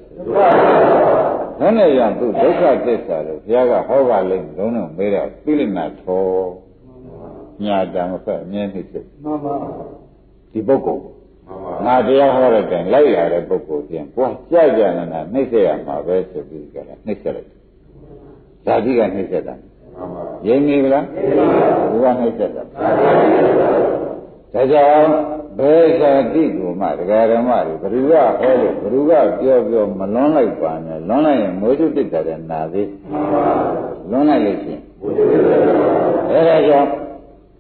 ဘယ်နဲ့ကြောင့်သူဒုက္ခသစ္စာလို့ဘုရားကဟောပါလိမ့်လုံးလုံးမေးတော့သိလိမ့်မှာထောညာတံမဖက်အမြဲနှိမ့်စစ်မှန်ပါဒီပုဂ္ဂိုလ်ငါတရားဟောတဲ့တိုင်လိုက်ရတဲ့ပုဂ္ဂိုလ်ပြန်ကိုယ်ကြကြနာနာနှိမ့်ဆက်ရမှာပဲဆိုပြီးကြတာနှိမ့်ဆက်လိုက်ဇာတိကနှိမ့်ဆက်တာရင်းနေဗလားဘုရားနှိမ့်ဆက်တာဒါကြောင့်ဘယ်ဇာတိကိုမှတရားဓမ္မတွေဘ누구ကဟောလို့ဘ누구ကပြောမလွန်လိုက်ပါနဲ့လွန်လိုက်ရင်မိုးချုပ်တက်တယ်နာသေးလွန်လိုက်လို့ရှိရင်အဲဒါကြောင့်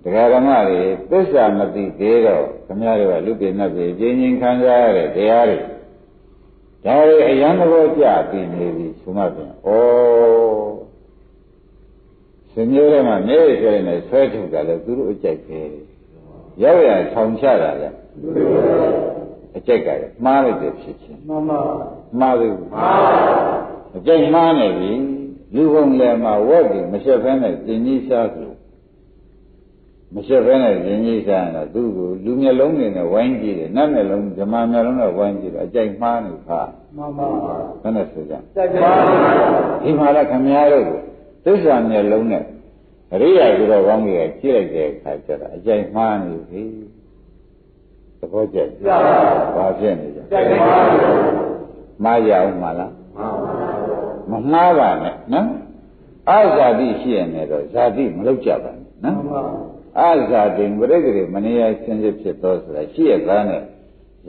တရားဓမ္မတွေသစ္စာမသိသေးတော့ခမရတွေကလူပြင်းနဲ့ပြင်းချင်းခံစားရတဲ့တရားတွေဒါတွေအယံသဘောကျပြီးနေပြီဆိုမှပြန်ဩစမျိုးထဲမှာနေဆွဲနေဆွဲထုတ်တာလေသူတို့အကြိုက်ပဲရောက်ရဆောင်ချတာလေအကြိုက်ကလည်းမှားလိုက်တယ်ဖြစ်ချင်းမှန်ပါမှားပြီအကြိုက်မှားနေပြီလူပုံလည်းမှာဝက်ပြီးမရှက်ဖဲနဲ့ကျင်ကြီးစားလို့မရှက်ဖဲနဲ့ကျင်ကြီးစားရင်တော့သူ့ကိုလူမျက်လုံးတွေနဲ့ဝိုင်းကြည့်တယ်နတ်မျက်လုံးဓမ္မမျက်လုံးနဲ့ဝိုင်းကြည့်တယ်အကြိုက်မှားနေခါမှန်ပါဘယ်နဲ့ဆိုကြဒီမှာလည်းခမည်းတော်ကိုသစ္စာမျက်လုံးနဲ့အရိယာဆိုတော့ကောင်းကြီးကကြည့်လိုက်တဲ့အခါကျတော့အကြိုက်မှားနေပြီသဘောကျဘာဖြစ်နေကြမှားရအောင်မလားမမှားပါနဲ့နော်အဇာတိရှိရနေတော့ဇာတိမလုပ်ကြပါနဲ့နော်အဇာတိပရိသေတွေမနေရစင်စစ်ဖြစ်တော့ဆိုတာရှိရသားနဲ့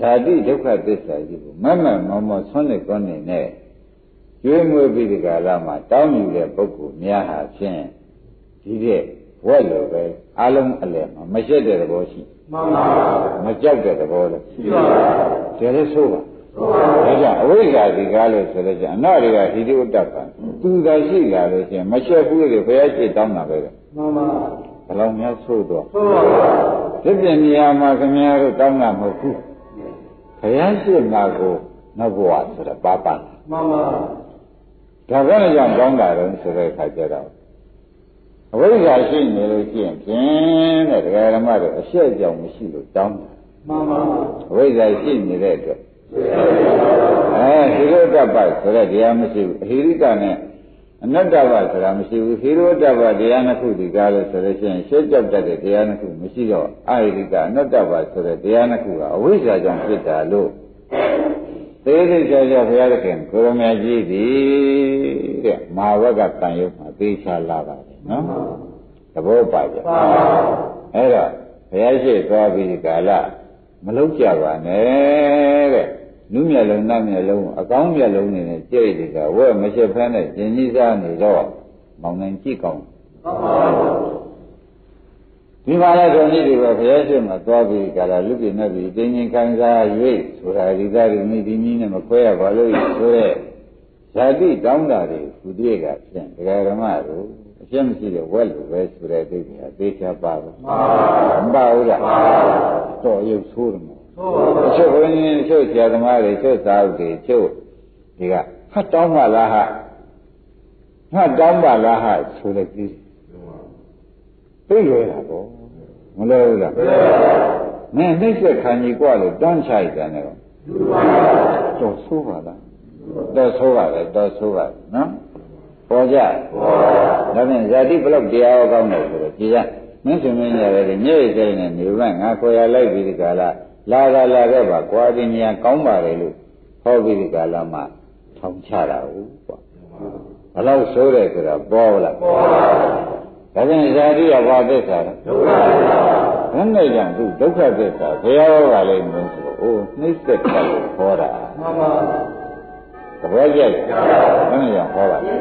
ဇာတိဒုက္ခသစ္စာကြီးကိုမမမောမောဆွမ်းနေကောင်းနေနဲ့ကျွေးမွေးပြီးဒီကာလမှာတောင်းယူတဲ့ပုဂ္ဂိုလ်များဟာဖြင့်ဒီတဲ့ဝက်လိုပဲအလုံးအလယ်မှာမရှက်တဲ့သဘောရှိမှန်ပါမကြောက်တဲ့သဘောလည်းရှိပါဒါလည်းဆိုပါဒါကြောင့်အဝိဇ္ဇာဒီကားလို့ဆိုလို့ရှိရင်အနာတွေကဟိတိဥတ္တပံသူသာရှိလာလို့ရှိရင်မရှက်ဘူးလေဘုရားရှိတောင်းတာပဲမှန်ပါဘယ်လောက်များဆိုတော့ဒီပြင်နေရာမှာခင်ဗျားတို့တောင်းတာမဟုတ်ဘူးဘုရားရှိမှာကိုနောက်ဘဝဆိုတော့ပါပါမှန်ပါဒါပဲကြောင့်တောင်းတာတော့ဆိုတဲ့အခါကျတော့အဝိဇ္ဇာရှိနေလို့ရှိရင်ဖြင့်တဲ့တရားဓမ္မတို့အရှက်ကြောင့်မရှိလို့တောင်းတာမှန်ပါအဝိဇ္ဇာရှိနေတဲ့အတွက်ဟိရိတ္တပ္ပဆိုတဲ့တရားမရှိဘူးအဟိရိကနဲ့အနတ္တပဆိုတာမရှိဘူးဟိရိတ္တပ္ပတရားနှစ်ခုဒီကားလို့ဆိုလို့ရှိရင်ရှက်ကြောက်တတ်တဲ့တရားနှစ်ခုမရှိတော့အဟိရိကအနတ္တပ္ပဆိုတဲ့တရားနှစ်ခုကအဝိဇ္ဇာကြောင့်ဖြစ်တာလို့သေးသေးချာချာဘုရားသခင်ကိုရမကြီးသည်တဲ့မာဝကတန်ရုပ်မှာသေချာလာပါတယ်နော်သဘောပါကြအဲ့တော့ဘုရားရှိသွားပြီးဒီကာလမလုံးကြပါနဲ့တဲ့နုမျက်လုံးနတ်မျက်လုံးအကောင်းမျက်လုံးနေနဲ့ကြိတ်ဒီကဝဲမရှက်ဖမ်းနဲ့ကျင်ကြီးစားနေတော့မောင်နိုင်ကြည့်ကောင်းဒီမှာလည်းဆိုနေတယ်ဘုရားရှိခိုးသွားပြီးကာလလူပြည့်နေပြီတင်းချင်းခံစား၍ဆိုတာဒီသားတွေမိဒီနည်းနဲ့မခွဲရပါလို့ဆိုတဲ့ဇာတိတောင်းတာတွေသူတည်းကဖြင့်ဒကာဓမ္မတို့အရှင်းမရှိတဲ့ဝက်လိုပဲဆိုတဲ့ဒိဋ္ဌိဟာသေချာပါဘူးမပါဘူးလားတော့ရုပ်ဆိုးတယ်မို့အချုပ်ဘုန်းကြီးအချုပ်ဆရာသမားတွေချုပ်သာဥတွေချုပ်ဒီကဟတ်တောင်းပါလားဟတ်တောင်းပါလားဟဆိုတဲ့ကြီးသိလွယ်တာပေါ့မလွယ်ဘူးလားမင်းနှိမ့်ဆက်ခံကြီးกว่าလို့တန်းချလိုက်တယ်နော်တော့ဆိုးပါလားတော့ဆိုးပါလေတော့ဆိုးပါနော်ပေါ်ကြဒါဖြင့်ဇာတိဘလောက်တရားဟောကောင်းတယ်ဆိုတော့ကြည်ရမင်းရှင်မင်းရတယ်ညည့်စိတ်နဲ့နေမှငါခေါ်ရလိုက်ပြီးဒီကလာလာခဲ့ပါကွာဒီနေရာကောင်းပါလေလို့ဟောပြီးဒီကလာမှထောင်ချတာဟုတ်ကွာဘလောက်ဆိုးတယ်ဆိုတာပေါ်လားပေါ်ပါဒါဖြင့်ဇာတိကဘာသစ္စာလဲဒုက္ခသစ္စာဘယ်နဲ့ကြောင့်သူဒုက္ခသစ္စာဘယ်ရောပါလိမ့်မလို့ဆိုတော့အိုးနှိမ့်သက်တယ်လို့ခေါ်တာမှန်ပါသဘောကျတယ်ဘယ်နဲ့ကြောင့်ခေါ်ပါလဲ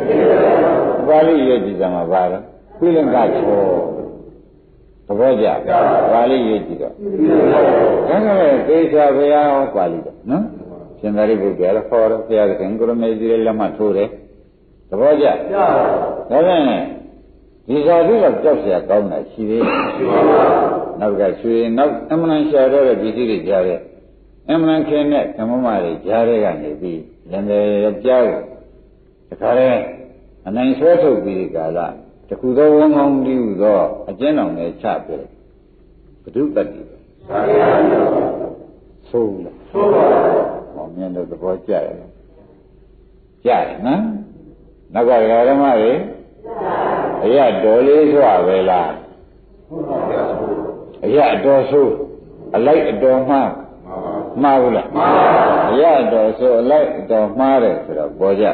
ပါဠိရေးကြည့်ကြမှာပါလားပြိလင်္ကချောသဘောကျပါဠိရေးကြည့်တော့ဒါကလည်းသေချာဘုရားဟောပါဠိတော့နော်ရှင်သာရိပုတ္တရာလည်းခေါ်တော့ဘုရားသခင်ကိုရမေကြီးလည်းလက်မှတ်ထိုးတယ်သဘောကျဒါဖြင့်ဒီဇာတိကကြောက်เสียကောင်းတာရှိသေးတယ်နောက်ကရွှေနောက်အမှန်ရှာတော့တဲ့ပစ္စည်းတွေကြားတဲ့အမှန်ခင်တဲ့ဓမ္မမတွေကြားတဲ့ကနေပြီးလည်းယောက်ျားကိုတခါတည်းအနိုင်ဆွဲထုတ်ပြီးဒီကာလတခုသောဝန်းကောင်းတည်းဟူသောအကျဉ်းတော်နဲ့ချပြတယ်ဘုဒ္ဓတ္တိဆိုးလားဆိုးပါဘူး မြင်လို့သဘောကျတယ်ကျတယ်နော်နောက်ကဓမ္မတွေအရာတော်လေးစွာပဲလားအရာတော်ဆိုးအလိုက်အတော်မှားမှားဘူးလားအရာတော်ဆိုးအလိုက်အတော်မှားတယ်ဆိုတော့ပေါ်ကြ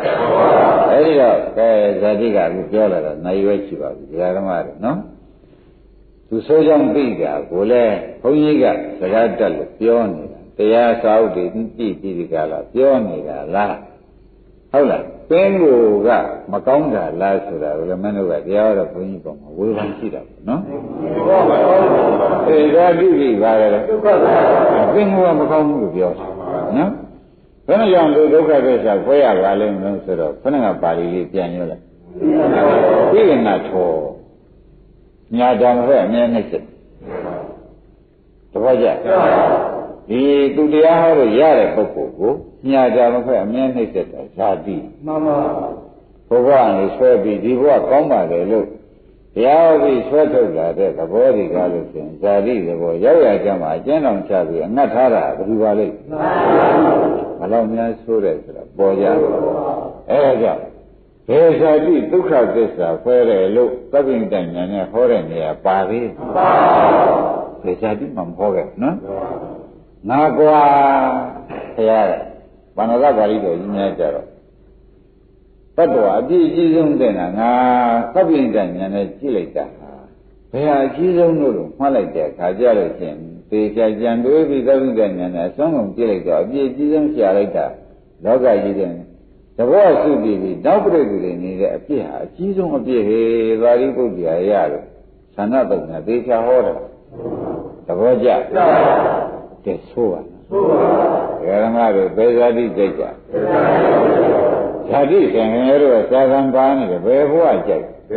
အဲ့ဒီတော့ကဲဇာတိကအခုပြောလာတော့နိုင်ရွယ်ရှိပါပြီဓမ္မတွေနော်သူဆိုးကြောင့်သိတာကိုလည်းဘုန်းကြီးကစကားတက်လို့ပြောနေတာတရားစာအုပ်တွေကြည့်ပြီးဒီကလာပြောနေတာလားဟုတ်လားပင်ကိုကမကောင်းတာလားဆိုတာကိုလည်းမင်းတို့ကတရားတော်ဘုန်းကြီးပေါ်မှာဝေဖန်ရှိတာပေါ့နော်အေးဒါတိတိပါလေဒုက္ခပင်ကိုကမကောင်းဘူးလို့ပြောတာနော်ဘယ်နှကြောင့်ဒုက္ခသစ္စာခွဲရပါလိမ့်မလို့ဆိုတော့ခဏကပါဠိလေးပြန်ပြောလိုက်ဣရဏထောညာတော်ပဲအမြဲနှိမ့်စစ်တပည့်ကြဒီသူတရားဟောလို့ရတဲ့ပုဂ္ဂိုလ်ကိုညာတော်မဖက်အမြဲနှိမ့်စစ်တာဇာတိမှန်ပါဘုရားကိုဆွဲပြီးဒီဘဝကောင်းပါလေလို့တရားဟောပြီးဆွဲထုတ်လာတဲ့သဘောတွေကလို့ဆိုရင်ဇာတိသဘောရောက်ရကြမှာအကျဉ်းတော်ချပြီးအငတ်ထားတာဘယ်လိုပါလိမ့်မလောက်များဆိုးတယ်ဆိုတာပေါ်ကြအဲဒါကြောင့်ဘေဇာတိဒုက္ခသစ္စာဖွဲတယ်လို့သဗ္ဗညတဉာဏ်နဲ့ဟောတဲ့နေရာပါပြီပါဘေဇာတိမှမဟောခဲ့နော်ငါကွာခရရဘာနာကပါဠိတော်ကြီးများကြတော့တတ္တဝါအပြည့်အကြီးဆုံးတဲ့ငါသဗ္ဗညတဉာဏ်နဲ့ကြည့်လိုက်တာဘယ်ဟာအကြီးဆုံးလို့မှတ်လိုက်တဲ့အခါကျလို့ချင်းသေချာကြံတွေးပြီးသဗ္ဗညတဉာဏ်နဲ့အဆုံးကုန်ကြည့်လိုက်တော့အပြည့်အကြီးဆုံးရှာလိုက်တာလောကကြီးတဲ့တဘောစုပြီးပြီးနောက်ပြိတ္တိတွေနေတဲ့အပြစ်ဟာအကြီးဆုံးအပြစ်ဟေသာရိပုတ္တရာရလို့သန္နတုံနဲ့သေချာဟောတယ်သဘောကျကဲဆိုပါဓမ္မတို့ဘေဇာတိကြိုက်ကြဇာတိဆင်ငယ်တို့သာသံပါနေတယ်ဘယ်ဘဝကြိုက်ဘ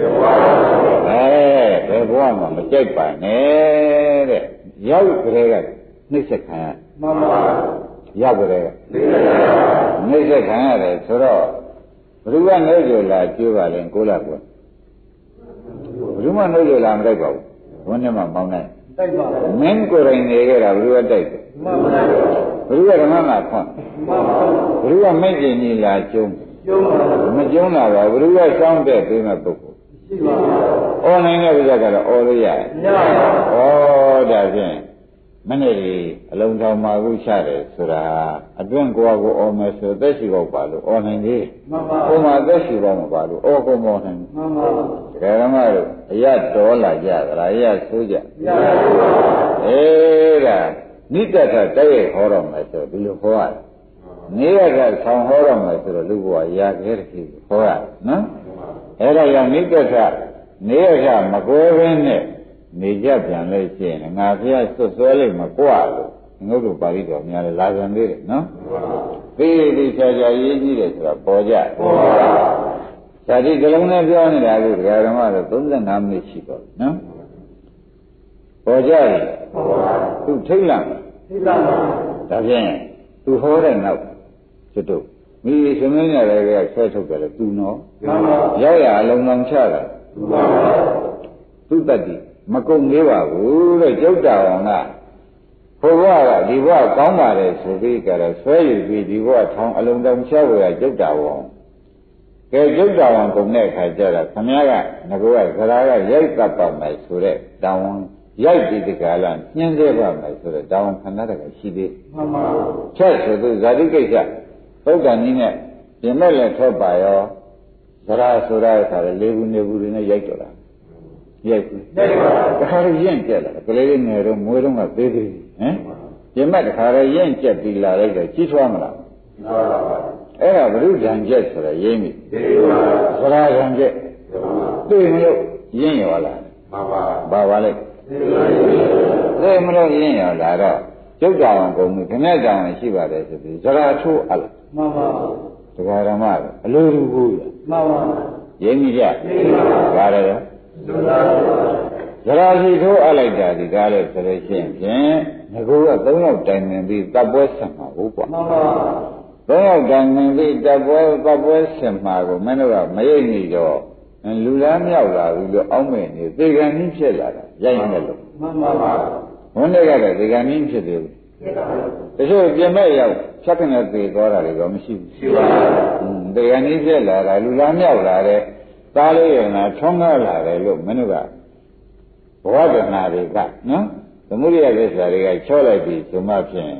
ယ်ဘဝမှာမကြိုက်ပါနဲ့တဲ့ရောက်ကြတဲ့ကနှိမ့်ဆက်ခံရမှန်ပါရောက်ကြတဲ့နှိမ့်ဆက်ခံရတယ်ဆိုတော့ဘယ်သူကနှိမ့်ကြလာကျိုးပါလဲကိုလာကွယ်ဘယ်သူမှနှိမ့်ကြလာမတိုက်ပါဘူးဘုန်းနဲ့မှမောင်းနိုင်တိုက်ပါမင်းကိုယ်တိုင်နေခဲ့တာဘယ်သူကတိုက်တယ်မှန်ပါဘယ်သူကဓမ္မမှာခွန်းမှန်ပါဘယ်သူကမိတ်ကျင်ကြီးလာကျုံးမကျုံးလာပါဘယ်သူကစောင်းတဲ့ပြီးမဲ့ပုဂ္ဂိုလ်ရှိပါဘူးအော်နိုင်တဲ့ဥစ္စာကတော့အော်လို့ရတယ်မရပါဘူးဩဒါဖြင့်မနေ့ကအလုံးဆောင်မှာခုချတယ်ဆိုတာအတွင်းကိုယ်ကိုအော်မယ်ဆိုသက်ရှိတော့ပါလို့အော်နိုင်သေးမှန်ပါဘုံမှာသက်ရှိတော့မပါလို့အော်ကုန်မောနိုင်မှန်ပါဓမ္မတို့အရတော်လာကြသလားအရဆိုးကြရပါဘူးအေးဒါနိတ္တကတိုက်ရိုက်ဟောတော့မယ်ဆိုဒီလိုဟောရတယ်နေရကဆောင်ဟောတော့မယ်ဆိုတော့လူဘဝရာခဲတည်းဟောရတယ်နော်အဲ့ဒါကြောင့်နိတ္တကနေရကမကွဲဘဲနဲ့နေကြပြန်လို့ရှိရင်ငါဖះဆွတ်ဆွဲလိုက်မကွာလို့ငုတ်တို့ပါဠိတော်များလည်းလာကြသေးတယ်နော်သိသိချာချာရေးကြည့်တယ်ဆိုတာပေါ်ကြဇာတိကလုံးနဲ့ပြောနေတာကဓမ္မတော့35မိနစ်ရှိတော့နော်ပေါ်ကြတယ်သူထိတ်လန့်ဒါဖြင့်သူဟောတဲ့နောက်ကျွတ်တို့မိရှင်မင်းရတယ်ကဆွဲထုတ်တယ်လေသူနော်ရောက်ရအလုံးလုံးချတာသူတတ်တယ်မကုန်သေးပါဘူးတဲ့ကျုပ်တော်ကဘုရားကဒီဘဝကောင်းပါတယ်ဆိုပြီးကြတော့ဆွဲယူပြီးဒီဘဝထောင်အလုံးတောင်ချဝရကျုပ်တော်ကဲကျုပ်တော်ကုန်တဲ့အခါကျတော့ခမည်းကငကောကဇရာကရိုက်တတ်ပါမယ်ဆိုတဲ့တောင်းရိုက်ပြီးဒီကလာညှင်းသေးပါမယ်ဆိုတဲ့တောင်းခဏတည်းကရှိသေးမှန်ပါဘူးချက်ဆိုသူဇာတိကိစ္စသုတ်တန်ကြီးနဲ့ပြင်မဲ့လည်းထွက်ပါရောဇရာဆိုတဲ့အခါလေဘူးနေဘူးတွေနဲ့ရိုက်တော့တာရိုက်ပြီတခါရင့်ကျက်လာကလေးလေးငယ်တော့မွေးတော့ကသေးသေးဟမ်ပြင်မဲ့တခါရင့်ကျက်ပြီးလာလိုက်တော့ကြီးထွားမလားအဲ့ဒါဘုရုဒံကျက်ဆိုရရင်းပြီသရာဒံကျက်သိမလို့ရင်းရောလာပါပါလိုက်သိမလို့ရင်းရောလာတော့ကျုပ်ကြောင်ကုန်ပြီခနဲ့ကြောင်ရှိပါတယ်ဆိုပြီးသရာထိုးအပ်မှန်ပါတရားဓမ္မအလိုတူကိုမှန်ပါရင်းပြီကြပါလေတော့ဇရာစီထိုးအပ်လိုက်တာဒီကားလို့ဆိုလို့ရှိရင်ဖြင့်ငကိုက3ယောက်တိုင်ပင်ပြီးတပ်ပွဲဆက်မှာဟုတ်ကွာမှန်ပါ3ယောက်တိုင်ပင်ပြီးတပ်ပွဲဆက်မှာကိုမင်းတို့ကမရိပ်နေတော့လူလားမြောက်လာဘူးလို့အောက်မဲ့နေသေကံကြီးဖြစ်လာတာရိုက်နေလို့မှန်ပါပါဘုန်းတွေကလည်းသေကံကြီးဖြစ်တယ် တချို့ပြင်မဲ့ရောက်ဖြတ်ခနဲ့သေသွားတာတွေကမရှိဘူးရှိပါဘူးတရားနည်းပြက်လာတာလူလားမြောက်လာတယ်သားလေးရနာထုံးကားလာတယ်လို့မင်းတို့ကဘဝတဏှာတွေကနော်သမုဒိယသစ္စာတွေကချောလိုက်ပြီးဆိုမှဖြင့်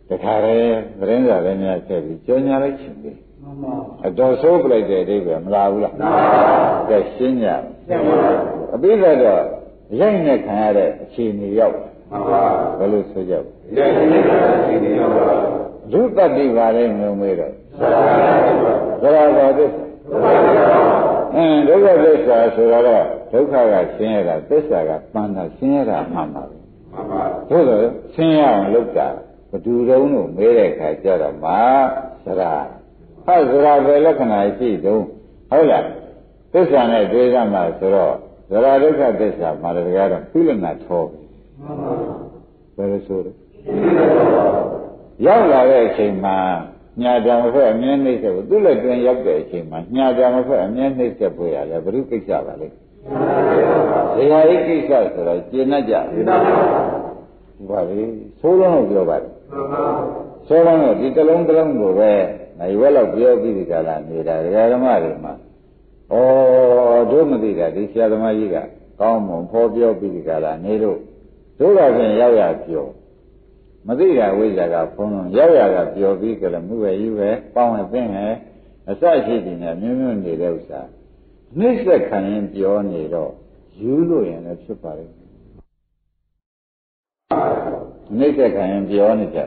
တခါတည်းသတင်းစာလည်းများဆက်ပြီးကြောညာလိုက်ခြင်းပဲမှန်ပါအတော်ဆိုးပလိုက်တဲ့အဓိပ္ပာယ်မလားဘူးလားမှန်ပါကဲရှင်းကြအပိဓာတော့ရိုက်နဲ့ခံရတဲ့အခြေအနေရောက်မှန်ပါဘယ်လိုဆိုကြရိုက်နဲ့ခံရတဲ့အခြေအနေရောက်ပါဒုတတိပါလဲမျိုးမေးတော့သရဂါသစ္စာဒုက္ခသစ္စာဆိုတော့ဒုက္ခကဆင်းရဲတာသစ္စာကပန်းတာဆင်းရဲတာမှန်ပါပဲမှန်ပါသို့တော့ဆင်းရဲအောင်လုပ်တာဘယ်သူတုံးလို့မေးတဲ့အခါကျတော့မှသရဟာသရပဲလက္ခဏာရှိတုံးဟုတ်လားသစ္စာနဲ့တွေ့ရမှာဆိုတော့သရဒုက္ခသစ္စာမှာလည်းကတော့ပြိလနာထောမှန်ပါဘယ်လိုဆိုလဲရောက်လာတဲ့အချိန်မှာညာတံမဖက်အမြဲနှိမ့်ဆက်ဖို့သူ့လက်တွင်ရောက်တဲ့အချိန်မှာညာတံမဖက်အမြဲနှိမ့်ဆက်ဖို့ရတယ်ဘုရုကိစ္စပါလေဇေယိကိစ္စဆိုတော့ကျင့်တတ်ကြဘာလဲဆိုးလုံးပြောပါတယ်ဆိုးလုံးကဒီတလုံးတလုံးကိုပဲနိုင်ဝက်လောက်ပြောပြီးဒီကလာနေတာဒကာဓမ္မတွေမှာဩတို့မသိတာဒီဆရာသမားကြီးကကောင်းမွန်ဖော်ပြောပြီးဒီကလာနေလို့တို့ကဖြင့်ရောက်ရပြောမသိတာဝိဇ္ဇာကဖုံးလုံးရောက်ရကပြောပြီးကြတယ်မှုပဲယူပဲပေါင်းဝသိနေအစရှိတယ်နဲ့မျိုးမျိုးနေတဲ့ဥစ္စာနှိမ့်ဆက်ခံရင်ပြောနေတော့ယူလို့ရင်လည်းဖြစ်ပါလေနှိမ့်ဆက်ခံရင်ပြောနေကြ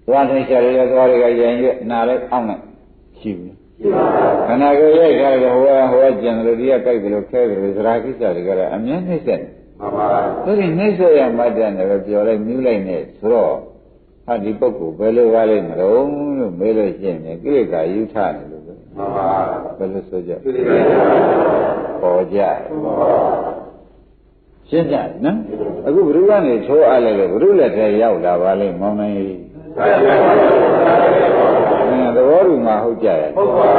သွားနေကြတယ်သွားတွေကရင်ရနာလိုက်အောင်းလိုက်ရှိဘူးခန္ဓာကိုယ်ရဲ့ခါကဟိုကျန်တယ်ဒီကကြိုက်တယ်လို့ခဲတယ်သရာကိစ္စတွေကလည်းအမြဲနှိမ့်ဆက်မှန်ပါဘူးဒီနှိမ့်ဆက်ရမှတ်တယ်လည်းပြောလိုက်မြူးလိုက်နေဆိုတော့ဟာဒီပုဂ္ဂိုလ်ဘယ်လိုပါလိမ့်မလို့လို့မေးလို့ရှိရင်ကိလေသာယူထနေလို့ပဲမှန်ပါဘယ်လိုဆိုကြကိလေသာပေါ်ကြရှင်းကြနော်အခုဘုရားကနေထိုးအားလိုက်လို့ဘုရားလက်ထဲရောက်လာပါလိမ့်မောင်နိုင်ကြီးသဘောတူမှာဟုတ်ကြရဲ့ဟုတ်ပါ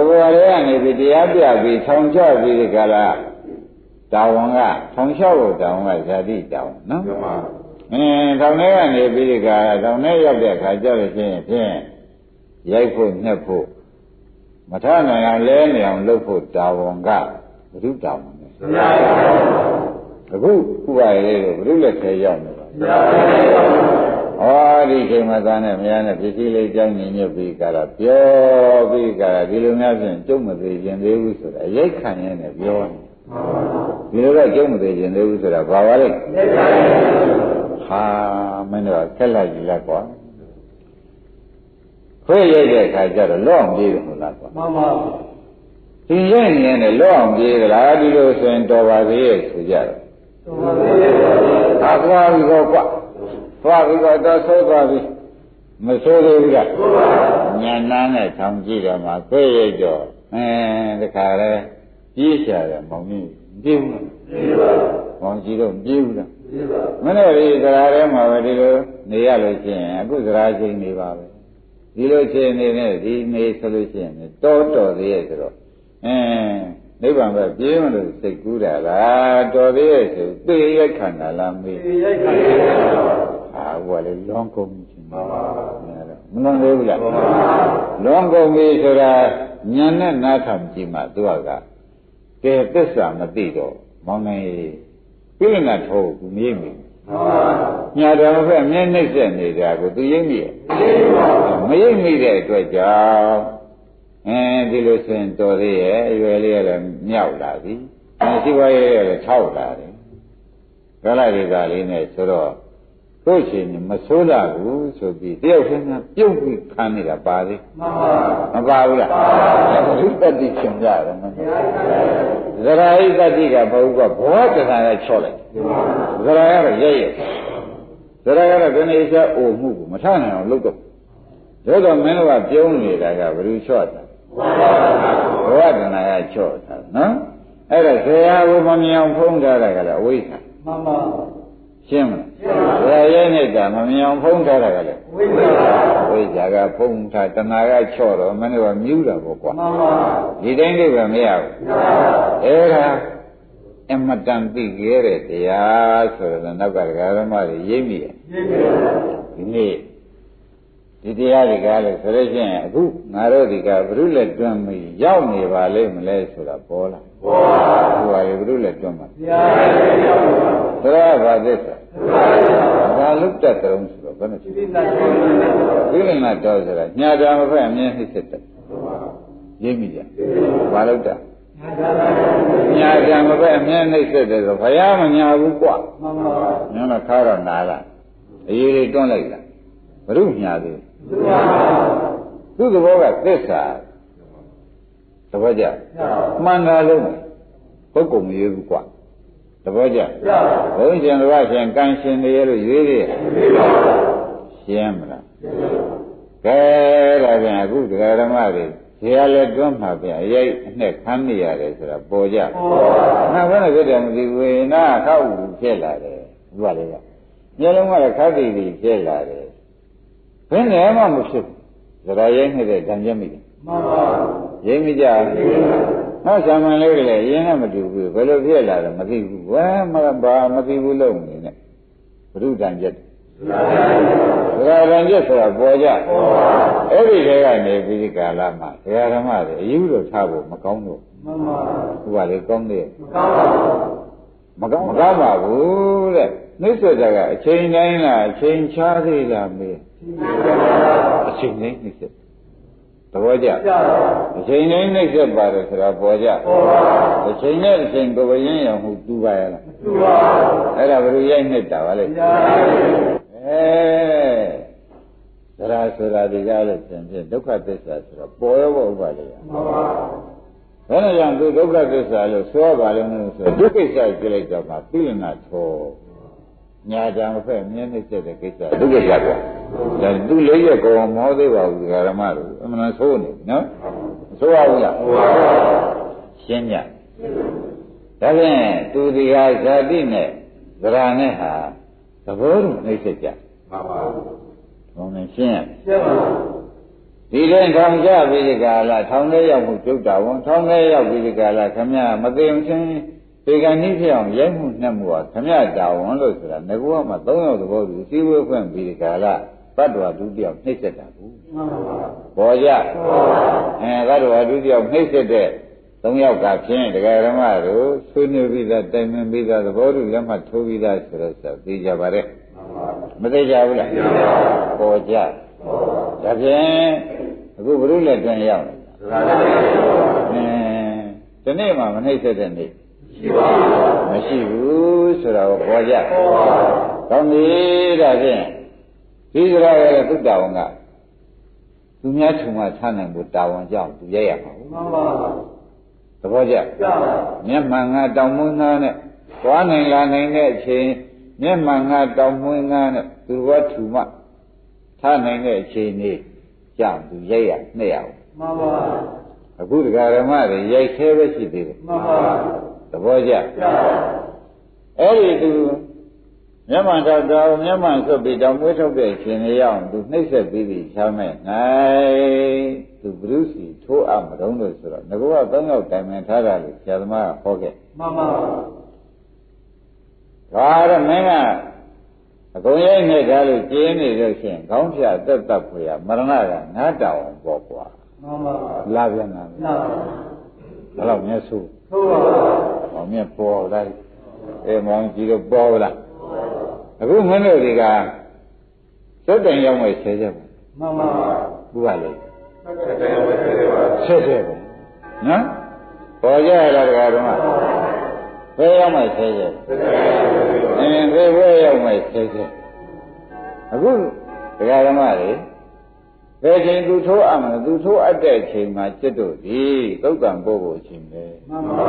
ဘုရားရဲ့ကနေပြီးတရားပြပြီးထောင်ချပြီးဒီကလာတာဝန်ကထောင်လျှောက်ဖို့တာဝန်ကဇာတိတာဝန်နော်ထောင်ထဲကနေပြီးဒီကထောင်ထဲရောက်တဲ့အခါကျလို့ရှိရင်ဖြင့်ရိုက်ဖို့နှက်ဖို့မထနိုင်အောင်လဲနေအောင်လုပ်ဖို့တာဝန်ကဘုရုတာဝန်နဲ့အခုဥပါရလေးတို့ဘုရုလက်ထဲရောက်နေပါဒီချိန်မှာသားနဲ့မယားနဲ့ပစ္စည်းလေးကြောင်းညင်ညွတ်ပြီးကြတော့ပြောပြီးကြတော့ဒီလိုများဖြင့်ကျုပ်မသေးခြင်းသေးဘူးဆိုတာအရိုက်ခံရနေပြောနေဒီလိုတော့ကျုပ်မသေးခြင်းသေးဘူးဆိုတာဘာပါလဲဟာမင်းတို့ခက်လိုက်ကြည့်လိုက်ကွာခွေးရိုက်တဲ့အခါကျတော့လော့အောင်ပြေးတယ်ဟုတ်လားကွာမှန်ပါဒီရိုက်နေတယ်လော့အောင်ပြေးကြလားဒီလိုဆိုရင်တော်ပါသေးရဲ့ဆိုကြတယ်တော်ပါသေးရဲ့သွားပြီးတော့ကွာသွားပြီးတော့ဆိုးသွားပြီမဆိုးသေးဘူးလားညံနှမ်းနဲ့ထောင်ကြည့်တော့မှခွေးရိုက်တော့တခါလဲပြေးရှာတယ်မောင်ကြီးပြေးဘူးပြေးပါမောင်ကြီးတော့ပြေးဘူးလားပြေးပါမနေ့ကသရာထဲမှာပဲဒီလိုနေရလို့ရှိရင်အခုသရာချိန်နေပါပဲဒီလိုချိန်နေနဲ့ဒီနေဆိုလို့ရှိရင်တော်သေးရဲ့ဆိုတော့နိဗ္ဗာန်ပဲပြေးမလို့စိတ်ကူးတာလားတော်သေးရဲ့ဆိုသိရိုက်ခန္ဓာလားမေးသိရိုက်ခန္ဓာဟိုကလေလွန်ကုန်ချင်းပါမလွန်သေးဘူးလားလွန်ကုန်ပြီဆိုတာဉာဏ်နဲ့နားထောင်ကြည့်မှသူကကဲသစ္စာမသိတော့မောင်နိုင်ပြိလနာထောကိုမရိပ်မိညာတော်ဘက်အမြဲနှိမ့်ဆက်နေတာကိုသူရိပ်မိရဲ့မရိပ်မိတဲ့အတွက်ကြောင့်ဒီလိုဆိုရင်တော်သေးရဲ့အရွယ်လေးလည်းမြောက်လာပြီရှိပါရဲ့လည်းထောက်လာတယ်ကလာရိကာလေးနဲ့ဆိုတော့တို့ရှင်မဆိုးလာဘူးဆိုပြီးတယောက်ချင်းကပြုတ်ပြီးခံနေတာပါသေးမပါဘူးလားဘုတ္တိရှင်ကြတယ်မဟုတ်ဇရာဟိတတိကဘုကဘောတဏှာနဲ့ချော့လိုက်ဇရာကတော့ရဲရဲဇရာကတော့ဒီနေ့ကျအိုမှုကိုမထနိုင်အောင်လုပ်တော့တော့မင်းတို့ကပြုံးနေတာကဘယ်လိုချော့တာဘောတဏှာကချော့တာနော်အဲ့ဒါဇရာကိုမမြင်အောင်ဖုံးထားတာကလည်းအဝိဇ္ဇာမှန်ပါရှင်းမလားရဲနေတာမမြင်အောင်ဖုံးထားတာကလည်းဝိဇ္ဇာကဖုံးထားတဏှာကချော့တော့မင်းတို့ကမြူးတာပေါ့ကွာမှန်ပါဒီတိုင်းလေးပဲမရဘူးအဲ့ဒါ အမတန်သိခဲ့တဲ့တရားဆိုတော့နောက်ကဓမ္မတွေရိပ်မိရဲ့ဒီနေ့ဒီတရားတွေကလည်းဆိုလို့ရှိရင်အခုငါတို့ဒီကဘုရုလက်တွန်းပြီးရောက်နေပါလိမ့်မလဲဆိုတာပေါ်လာပေါ်ပါဘူးဘုရုလက်တွန်းမှာတရားဘာသစ္စာဘာလုတ္တတုံးဆိုတော့ဘယ်နဲ့ဖြစ်ဒီလနာတော်ဆိုတာညာတာမဖက်အမြဲနှိမ့်ဆက်တယ်ရိပ်မိကြဘာလုတ္တညာတာမဖက်အမြဲနှိမ့်ဆက်တယ်ဆိုဘုရားမညာဘူးကွာမှန်ပါဘူးညတော့ခါတော့နာလာအရေးတွေတွန်းလိုက်တာဘုရုညာသေးသူ့သဘောကသစ္စာသဘောကျမှန်တာလုံးပုဂ္ဂိုလ်မရွေးဘူးကွာသဘောကျဘုန်းကြီးတော်ကရှင်ကံရှင်တွေလို့ရွေးတယ်ရှင်းမလားကဲဒါပြန်အခုတရားဓမ္မတွေဇေယျလည်းတွန်းမှာပြန်အရေးအနဲ့ခံနေရတယ်ဆိုတာပေါ်ကြနောက်ဘယ်နဲ့ဖြစ်တယ်မသိဘူးဝေနာခောက်ဖြစ်လာတယ်ဒီပါလေကမျိုးလုံးကလည်းခတ်တည်တည်ဖြစ်လာတယ်ဘယ်နဲ့မှမဖြစ်ဘူးဇရာရိမ့်နေတဲ့ဓာန်ချက်မိတယ်မှန်ပါရိမ့်မိကြနောက်ဆံမန်လေးတွေလည်းအရင်ကမတူဘူးဘယ်လိုဖြစ်လာလဲမသိဘူးဝမ်းမသိဘူးလို့နေနဲ့ဘုရုဓာန်ချက်ဇရာဓာန်ချက်ဆိုတာပေါ်ကြအဲ့ဒီတွေကနေပြီးဒီကာလမှာဘုရားဓမ္မတွေအယူလို့ထားဖို့မကောင်းတော့မှန်ပါသူကလေကောင်းတယ်မကောင်းပါဘူးတဲ့နှိစ္စတာကအချိန်တိုင်းလားအချိန်ခြားသေးလားမေးအချိန်တိုင်းနှိစ္စသဘောကျအချိန်တိုင်းနှိစ္စပါတယ်ဆိုတာပေါ်ကြအချိန်နဲ့အချိန်ကိုယ်ရင်းရမှုတူပါရဲ့လားတူပါအဲ့ဒါဘယ်လိုရိုက်နှိတာပါလဲသရဆိုတာဒီကားလို့သင်ပြဒုက္ခသစ္စာဆိုတော့ပေါ်ရောဥပါလေမှန်ပါဘယ်နဲ့ကြောင့်သူဒုက္ခသစ္စာလို့ဆိုပါလိမ့်လို့ဆိုဒုက္ခိစ္စကြည့်လိုက်တော့မှသိလနာထောညာကြံဖက်မြင်းနှိမ့်တဲ့ကိစ္စဒုက္ခရပြဒါသူလေးရကောမောသေးပါဘူးဓမ္မတို့အမှန်ဆိုးနေနော်မဆိုးပါဘူးလားရှင်းကြဒါဖြင့်သူဒီဟာဇာတိနဲ့သရနဲ့ဟာသဘောတူနှိမ့်ဆက်ကြမှန်ပါဘုံနဲ့ရှင်းရရှင်းပါဒီတဲ့ထောင်ကြပြီးဒီကာလထောင်ထဲရောက်မှုကျုပ်တာဝန်ထောင်ထဲရောက်ပြီးဒီကာလခမရမသိအောင်ချင်းဒီကနေ့ဖြစ်အောင်ရိုက်မှုနှက်မှုဟာခမရတာဝန်လို့ဆိုတာငကောမှာ၃ယောက်သဘောတူစီဝေဖွင့်ပြီးဒီကာလတတ္တဝါဒုတိယနှိမ့်ဆက်တာဘူးပေါ်ကြတတ္တဝါဒုတိယနှိမ့်ဆက်တဲ့၃ယောက်ကဖြင့်တရားဓမ္မတို့ဆွေးနွေးပြီးသားတိုင်ပင်ပြီးသားသဘောတူလက်မှတ်ထိုးပြီးသားဆိုတော့သိကြပါရဲ့မသိကြဘူးလားပေါ်ကြဒါဖြင့်အခုဘုရုလက်တွင်ရောက်နေတာဒီနေ့မှမနှိမ့်ဆက်တဲ့နေ့ရှိပါဘူးမရှိဘူးဆိုတော့ပေါ်ကြကောင်းပြီဒါဖြင့်ဒီကြရဲ့သုတ္တဝန်ကသူများထုံမှဆန်းနိုင်ဖို့တာဝန်ကြောင့်သူရိုက်ရမှာဘူးမှန်ပါသဘောကျမျက်မှန်ကတောင်မွန်းသားနဲ့သွားနိုင်လာနိုင်တဲ့အချိန်မျက်မှန်ကတောင်မွန်းသားနဲ့သူဘဝထုမှထားနိုင်တဲ့အချိန်នេះကြောင့်သူရိုက်ရနှဲ့ရအောင်မှန်ပါအခုတရားဓမ္မတွေရိုက်သေးပဲရှိသေးတယ်မှန်ပါသဘောကျအဲ့ဒီသူမျက်မှန်တော့မျက်မှန်ဆွတ်ပြီးတောင်မွေးထုတ်တဲ့အချိန်လေးရောက်သူနှိမ့်ဆက်ပြီးချမ်းမဲ့နိုင်သူဘုရုစီထိုးအမတုံးလို့ဆိုတော့ငကောက၃ယောက်တိုင်ပင်ထားတာလို့ဆရာသမားကဟောခဲ့မှန်ပါဒါတော့မင်းကအကုန်ရိုက်နေကြလို့ကျင်းနေလို့ရှိရင်ခေါင်းဖြတ်သက်သက်ဖွေရမရဏကငါတောင်ပေါ့ကွာမှန်ပါလာပြန်လာမှန်ပါဘယ်တော့မျက်စုသို့ပါဘာမျက်ပေါ်လိုက်မောင်ကြီးတော့ပေါ်လားအခုမင်းတို့တွေကသုတ်တိုင်ရောက်မဲ့ဆဲချက်ပါမှန်ပါဘူးကလေဆဲချက်ပါနော်ပေါ်ကြရတာကတော့ဘယ်ရောက်မဲ့ဆဲချက်ဘယ်ရောက်မဲ့ဆဲချက်အခုတရားဓမ္မတွေဘယ်ချိန်သူထိုးအမှန်သူထိုးအပ်တဲ့ချိန်မှာจิตတို့ဒီသုတ်တံပို့ဖို့ချိန်ပဲမှန်ပါ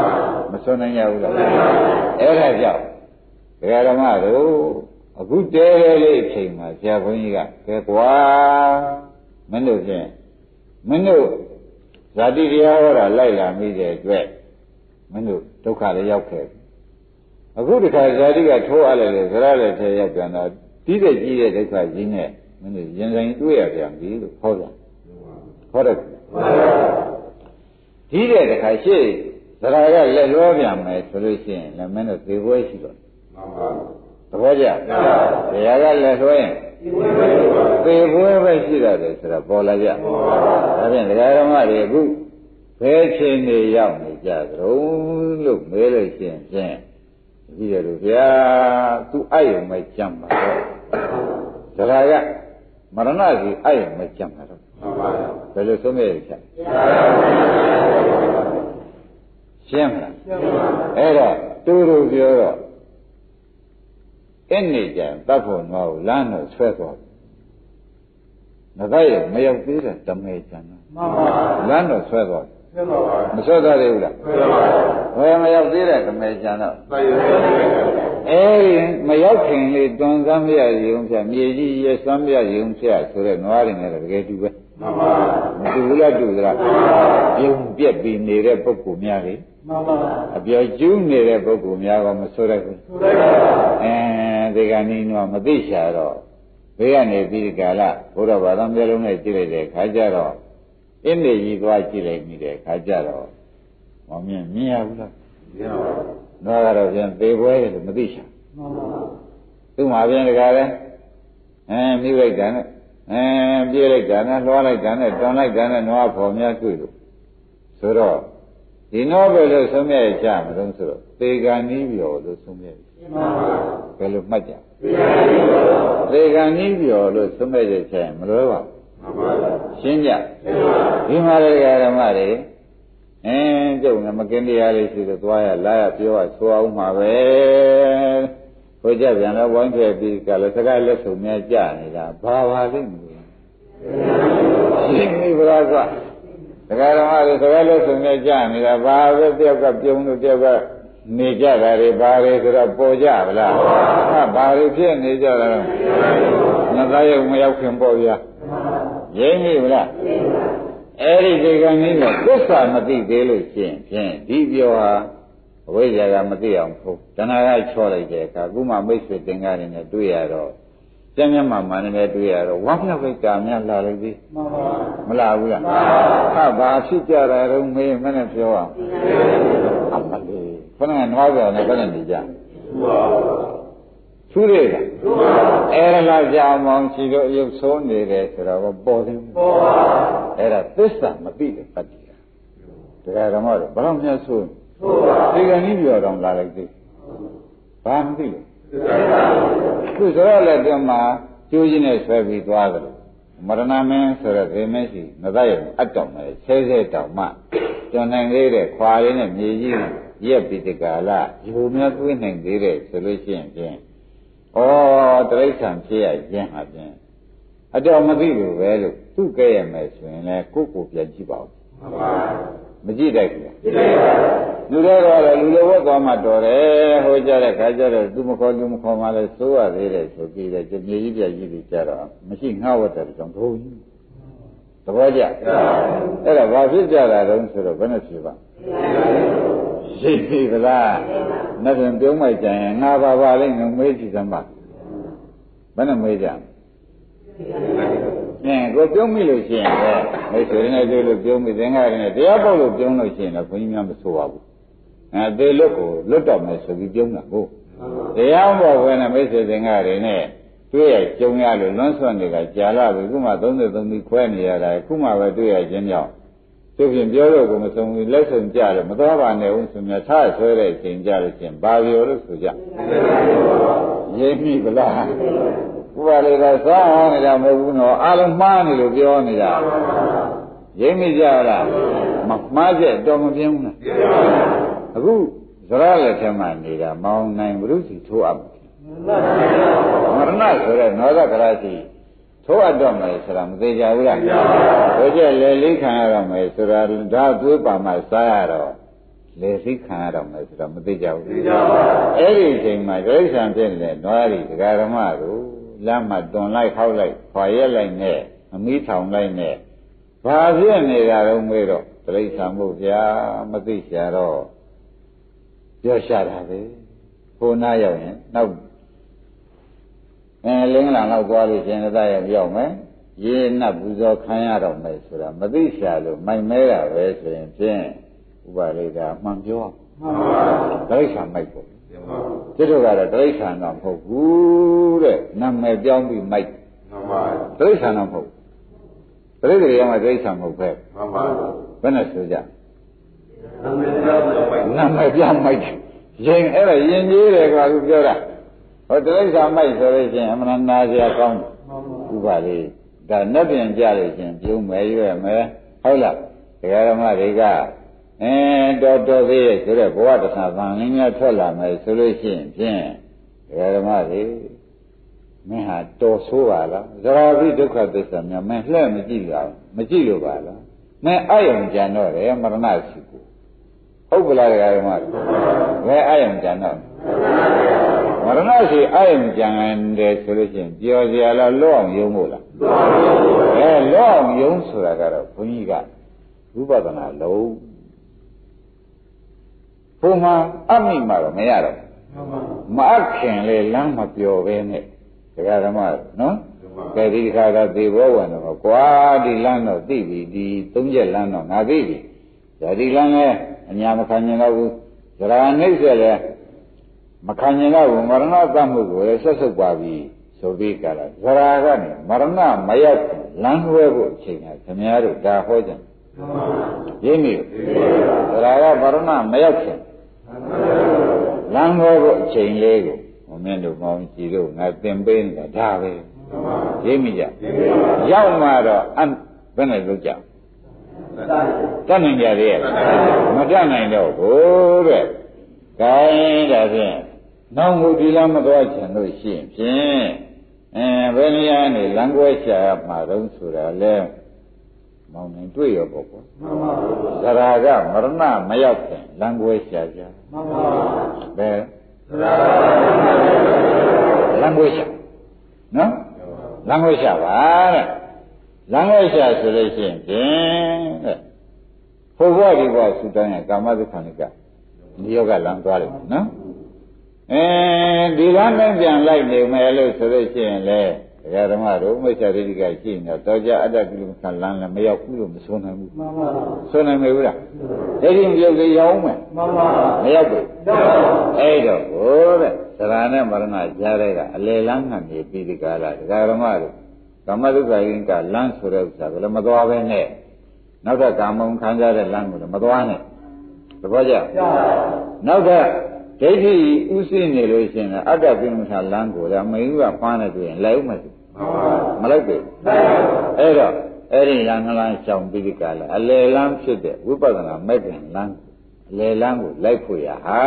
မစွန့်နိုင်ရဘူးလားအဲ့ဒါကြောင့်တရားဓမ္မတို့အခုတဲလေးအချိန်မှာဆရာဘုန်းကြီးကကဲကွာမင်းတို့ဖြင့်မင်းတို့ဇာတိတရားဟောတာလိုက်လာမိတဲ့အတွက်မင်းတို့ဒုက္ခလည်းရောက်ခဲ့အခုဒီခါဇာတိကထိုးအပ်လိုက်တယ်ဇရလည်းထဲရောက်ပြန်တော့တီးတဲ့ကြီးတဲ့ဒုက္ခကြီးနဲ့မင်းတို့ရင်ဆိုင်တွေ့ရပြန်ပြီလို့ဟောတယ်ဟောတယ်ဒီတဲ့တခါရှေ့ သရကလက်လွှဲပြန်မယ်ဆိုလို့ရှိရင်လည်းမင်းတို့သေပွဲရှိတော့သဘောကျတရားကလက်လွှဲရင်သေပွဲပဲရှိရတယ်ဆိုတာပေါ်လာကြဒါဖြင့်တရားဓမ္မတွေအခုဘယ်ချိန်နေရောက်နေကြသလဲလို့မေးလို့ရှိရင်ဖြင့်ကြည့်ရလို့ဗျာသူအဲ့ရုံပဲကြမ်းပါတော့သရကမရဏစီအဲ့ရုံပဲကြမ်းပါတော့ဘယ်လိုဆုံးမဲ့ရချာရှင်းမလားအဲ့တော့တူတူပြောတော့အဲ့နေကြတပ်ဖို့ငါ့ကိုလမ်းတော့ဆွဲသွားငါကရမရောက်သေးတဲ့တမဲချမ်းလမ်းတော့ဆွဲသွားမဆွဲသွားသေးဘူးလားဘယ်မရောက်သေးတဲ့တမဲချမ်းတော့အဲ့မရောက်ခင်လေးတွန်စမ်းမရရုံဖြတ်မြေကြီးရဆွမ်းမရရုံဖြတ်ဆိုတဲ့နွားတွေနဲ့တကယ်တူပဲမတူဘူးလားတူသလားပြုံပြက်ပြီးနေတဲ့ပုဂ္ဂိုလ်များလေအပြောကျူးနေတဲ့ပုဂ္ဂိုလ်များကမဆိုးရဘူးဒီကနေ့တော့မသိရှာတော့ဘေးကနေပြီးကာလဘုရားဘာသာမျိုးလုံးနဲ့ကြည့်လိုက်တဲ့ခါကျတော့အင်းနေကြီးသွားကြည့်လိုက်မိတဲ့ခါကျတော့မမြင်ရဘူးလားမြင်ပါဘူးတော့ကတော့ပြန်သေပွဲလို့မသိရှာသူ့မှာပြန်တကားလဲမိလိုက်တာနဲ့ပြေးလိုက်တာနဲ့လွှားလိုက်တာနဲ့တွန်လိုက်တာနဲ့နွားဖို့များတွေ့လို့ဆိုတော့ဒီတော့ဘယ်လိုဆုံးမြတ်ရမလို့ဆိုတော့သေကံနီးပြောလို့ဆုံးမြတ်ဘယ်လိုမှတ်ကြသေကံနီးပြောလို့ဆုံးမြတ်ရချင်မလွဲပါဘူးရှင်းကြဒီမှာလည်းဓမ္မတွေကျုပ်ကမကင်းတရားလေးရှိတော့သွားရလာရပြောရဆိုအောင်မှာပဲကိုကြပြန်တော့ဝိုင်းထည့်ပြီးကလည်းစကားလက်ဆုံများကြနေတာဘာပါလိမ့်မလို့ရှင်းပြီဗလားကွာဒကာဓမ္မတွေစကားလက်ဆုံများကြနေတာဘာပဲတယောက်ကပြုံးလို့တယောက်ကနေကြတာတွေဘာတွေဆိုတော့ပေါ်ကြဗလားဘာတွေဖြစ်နေကြတာလဲငါသားရုံမရောက်ခင်ပေါ့ဗျာရင်းပြီဗလားအဲ့ဒီဒီကနေ့ကသစ္စာမသိသေးလို့ရှိရင်ဖြင့်ဒီပြောဟာအဝိဇ္ဇာကမသိအောင်ဖို့တဏှာကချော့လိုက်တဲ့အခါခုမှမိတ်ဆွေသင်္ကားတွေနဲ့တွေ့ရတော့ကျမ်းမြတ်မှမှန်တယ်တွေ့ရတော့ဝါမြောက်လိုက်တာများလာလိုက်ပြီမလားဘူးလားဟာဘာဖြစ်ကြတာတော့မေးမနဲ့ပြောအောင်အမလေးခဏနွားပြောနေဘယ်နဲ့နေကြထူးတယ်အဲ့ဒါလာကြောင်မောင်ချီတို့ရုပ်ဆိုးနေတယ်ဆိုတော့ပေါ်တယ်အဲ့ဒါသစ္စာမသိတဲ့တတ်တရားတရားဓမ္မတော့ဘယ်တော့မှဆိုဒီကနေ့ပြောတော့လာလိုက်သေးဘာမသိလဲသူဆိုရတဲ့တည်းမှာကျိုးချင်းနဲ့ဆွဲပြီးသွားတယ်မရဏမင်းဆိုတဲ့သေမရှိမသားရအတ်တော်မယ်ဆဲဆဲတောင်မှကျွမ်းနိုင်သေးတဲ့ခွာလေးနဲ့မြေကြီးရက်ပြီးတကာလယူများတွေးနိုင်သေးတယ်ဆိုလို့ရှိရင်ဖြင့်ဩတိရစ္ဆာန်ဖြစ်ရခြင်းဟာဖြင့်အတော်မသိလို့ပဲလို့သူ့ကဲရမယ်ဆိုရင်လည်းကိုယ့်ကိုပြန်ကြည့်ပါဦးမကြည့်တတ်ဘူးကြည့်လိုက်ပါလူတွေကတော့လူလိုဝတ်သွားမှတော်တယ်ဟိုကြတဲ့ခါကျတော့သူမခေါ်သူမခေါ်မှလည်းစိုးရသေးတယ်ဆိုပြီးတော့မြေကြီးပြကြီးတွေကြတော့မရှိငှဝတ်တယ်ကြောင့်ဘုံကြီးသဘောကျအဲ့ဒါဘာဖြစ်ကြတာတုံးဆိုတော့ဘယ်နဲ့ဖြစ်ပါရှိပြီဗလားနှစ်ပြန်ပြုံးမိုက်ကြရင်ငါပါလိမ့်မယ်မေးကြည့်စမ်းပါဘယ်နဲ့မေးကြကိုပြုံးမိလို့ရှိရင်လည်းမိတ်ဆွေတွေနဲ့တွေ့လို့ပြုံးမိသင်္ဃာတွေနဲ့တရားပေါက်လို့ပြုံးလို့ရှိရင်တော့ဘုန်းကြီးများမဆိုပါဘူးသေလွတ်ကိုလွတ်တော့မယ်ဆိုပြီးပြုံးတာကိုတရားပေါက်ဝဲနဲ့မိတ်ဆွေသင်္ဃာတွေနဲ့တွေ့ရကြုံရလို့လွန်းဆွနေတာကြာလာပြီခုမှ33ပြီးခွဲနေရတာခုမှပဲတွေ့ရခြင်းကြောင့်သူဖြင့်ပြောလို့ကိုမဆုံးဘူးလက်ဆုံးကြလို့မသွားပါနဲ့ဦးဆိုမြတ်ထားဆွဲတဲ့အချိန်ကြလို့ချင်းဘာပြောလို့ဆိုကြရေးမိဗလားဥပါလေကစားဟောနေတာမဟုတ်ဘူးနော်အလုံးမှားနေလို့ပြောနေတာရိပ်မိကြလားမမှားချက်တော့မပြင်းဘူးလားအခုဇရလက်ထမှာနေတာမောင်းနိုင်ဘုရုစီထိုးအပ်မရဏဆိုတဲ့နောဒကရာစီထိုးအပ်တော့မယ်ဆိုတာမသေးကြဘူးလားတို့ကျလေလိခံရတော့မယ်ဆိုတာဒါသွေးပါမှစားရတော့လေသိခံရတော့မယ်ဆိုတာမသေးကြဘူးအဲ့ဒီအချိန်မှာဒိဋ္ဌံဖြစ်နေတဲ့နွားရီဒကာဓမ္မတို့လမ်းမှာတွန်လိုက်ခောက်လိုက်ခွာရက်လိုက်နဲ့အမီးထောင်လိုက်နဲ့ဘာဖြစ်နေတာတော့မေးတော့တိရစ္ဆာန်မို့ဗျာမသိရှာတော့ပြောရှာတာပဲဟိုနားရောက်ရင်နောက်လင်းလာတော့သွားလို့ရှင်သက်ရောက်မယ်ရေနပ်ပူဇော်ခံရတော့မယ်ဆိုတာမသိရှာလို့မိုင်မဲတာပဲဆိုရင်ဖြင့် ဥပါလိဒါမှန်ပြောတိရစ္ဆာန်မိုက်ပေါ့ဒီလိုကတော့တိရစ္ဆာန်တော့မဟုတ်ဘူးတဲ့နာမည်ပြောင်းပြီးမိုက်တိရစ္ဆာန်တော့မဟုတ်ပရိသေရမှာတိရစ္ဆာန်မဟုတ်ပဲဘယ်နဲ့ဆိုကြနာမည်ပြောင်းမိုက်ရင်အဲ့ဒါရင်ကြီးတယ်ကွာသူပြောတာဟောတိရစ္ဆာန်မိုက်ဆိုလို့ချင်းအမှန်နာစရာကောင်းဥပါလိဒါနဲ့ပြန်ကြလို့ချင်းပြုံးမယ်ရွဲ့မယ်ဟုတ်လားတရားဓမ္မတွေကတော်တော်သေးရဲ့ဆိုတော့ဘဝတစ်ခါဗန်လင်းများထွက်လာမယ်ဆိုလို့ရှိရင်ဖြင့်တရားဓမ္မတွေမင်းဟာတော်ဆိုးပါလားဇရာပိဒုက္ခသစ္စာများမင်းလှဲ့မကြည့်ရမကြည့်လို့ပါလားမင်းအယုံကြံတော့တယ်မရဏရှိကိုဟုတ်ပလားတရားဓမ္မတွေဘယ်အယုံကြံတော့မရဏရှိအယုံကြံတယ်ဆိုလို့ရှိရင်ပြောစရာလားလောအောင်ယုံမို့လားလောအောင်ယုံဆိုတာကတော့ဘုန်းကြီးကဝိပဿနာလုံးဘုံမှာအမိမှတော့မရတော့မအခင်လေလမ်းမပြောပဲနဲ့တရားဓမ္မနော်ကဲဒီခါကသေဘောဝင်တော့ကွာဒီလမ်းတော့သိပြီဒီသုံးချက်လမ်းတော့ငါသိပြီဒါဒီလမ်းလဲအညာမခံရင်တော့ဘူးဇရာနှိမ့်ဆက်လဲမခံရင်တော့ဘူးမရဏသတ်မှုကိုလည်းဆက်ဆုပ်ပါပြီဆိုပြီးကြတာဇရာကနေမရဏမရောက်လမ်းလွဲဖို့အချိန်ကခင်ဗျားတို့ဒါဟောကြရင်းမိဇရာကမရဏမရောက်ခင်လမ်းလွဲဖို့အချိန်လေးကိုမင်းတို့မောင်ကြည့်လို့ငါသင်ပေးနေတာဒါပဲရင်းမိကြရောက်မှတော့ဘယ်နဲ့လုပ်ကြတတ်နိုင်ကြသေးရဲ့မတတ်နိုင်တော့ဘူးတဲ့ခိုင်းဒါဖြင့်နောက်မှုဒီလားမသွားချင်လို့ရှိရင်ဖြင့်ဘယ်နေရာနေလမ်းကွဲရှာရမှာတော့ဆိုတာလဲမောင်နိုင်တွေ့ရပေါ့ကွာဇရာကမရဏမရောက်ခင်လမ်းကွဲရှာကြဘယ်လမ်းကွဲရှာနော်လမ်းကွဲရှာပါတဲ့လမ်းကွဲရှာဆိုလို့ရှိရင်ဖြင့်တဲ့ဘုရားဒီဘောသုတန်းရဲ့ကာမဒုက္ခနိကဒီယောဂလမ်းသွားလိမ့်မယ်နော်ဒီလမ်းနဲ့ပြန်လိုက်နေမယ်လို့ဆိုလို့ရှိရင်လေတရားဓမ္မတို့မိစ္ဆာဒိဋ္ဌိကရှိနေတော့ကြအတ္တကိလမခံလမ်းလည်းမရောက်ဘူးလို့မဆိုနိုင်ဘူးမှန်ပါဆိုနိုင်မယ်ဘူးလားဒိဋ္ဌိမရောက်သေးရောက်မယ်မှန်ပါမရောက်ဘူးအဲ့တော့ဘိုးတဲ့သရဏနဲ့မရဏကြားတဲ့ကအလေလမ်းနဲ့နေပြီးဒီကာလတရားဓမ္မတို့ကာမဒုက္ခရင်ကလမ်းဆိုတဲ့ဥစ္စာကလည်းမသွားပဲနဲ့နောက်ထပ်ကာမုံခံကြတဲ့လမ်းကိုလည်းမသွားနဲ့သဘောကျနောက်ထပ်ဒိဋ္ဌိဥသိနေလို့ရှိရင်အတ္တကိလမခံလမ်းကိုလည်းမင်းကဖားနေတွေ့ရင်လိုက်ဦးမယ်မလိုက်ဘူးအဲ့တော့အဲ့ဒီလမ်းကလမ်းရှောင်ပြီးဒီကလာအလယ်လမ်းဖြစ်တဲ့ဝိပဿနာမဲ့ခင်လမ်းအလယ်လမ်းကိုလိုက်ဖို့ရဟာ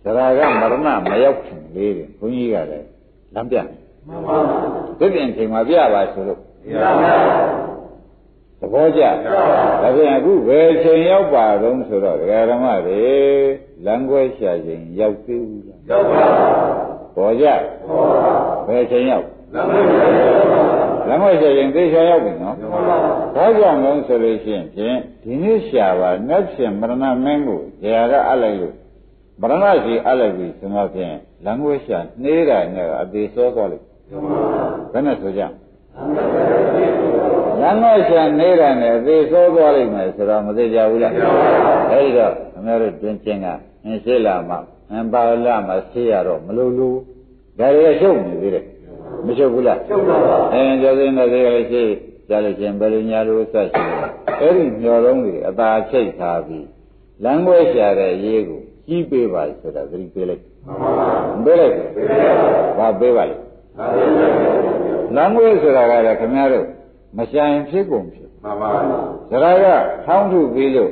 ဇရာကမရဏမရောက်ခင်လေးတယ်ဘုန်းကြီးကလည်းလမ်းပြတယ်မှန်ပါဘူးဒီပြင်ချိန်မှာပြပါဆိုလို့သဘောကျဒါဖြင့်အခုဘယ်ချိန်ရောက်ပါတော့ဆိုတော့ဒကာဓမ္မတွေလမ်းကွဲရှာချိန်ရောက်သေးဘူးလားရောက်ပါဘူးပေါ်ကြဘယ်ချိန်ရောက်လမ်းကွဲရှာချိန်သိချာရောက်ပြီနော်ဘာကြောင့်လဲဆိုလို့ရှိရင်ဖြင့်ဒီနေ့ရှာပါနဲ့ဖြင့်မရဏမင်းကိုဇရာကအလိုက်လို့မရဏရှိအလိုက်ပြီဆိုတော့ဖြင့်လမ်းကွဲရှာနှေးတာနဲ့အသေးစောသွားလို့ဘယ်နဲ့ဆိုကြလမ်းကွဲရှာနှေးတာနဲ့အသေးစောသွားလိမ့်မယ်ဆိုတော့မသိကြဘူးလားအဲဒီတော့အများတို့တွင်ချင်းကရှိလာမှပါလာမှဆေးရတော့မလို့လို့ဒါတွေရှုပ်နေသေးတယ်မရှုပ်ဘူးလားရှုပ်ပါဘူးကျော်စင်းတဲ့တွေရှိကြလို့ချင်းဘယ်လိုညာလို့ဆက်ရှိတယ်အဲ့ဒီမျောလုံးတွေအသာချိတ်ထားပြီးလမ်းကွဲရှာတဲ့ရေးကိုကြီးပေးပါဆိုတာသတိပေးလိုက်ပေးလိုက်ဘာပေးပါလဲလမ်းကွဲဆိုတာကလည်းခင်ဗျားတို့မရှာရင်ဖြစ်ကုန်ဖြစ်မှန်ပါဘူးဇရာကထောင်းထုပြီးလို့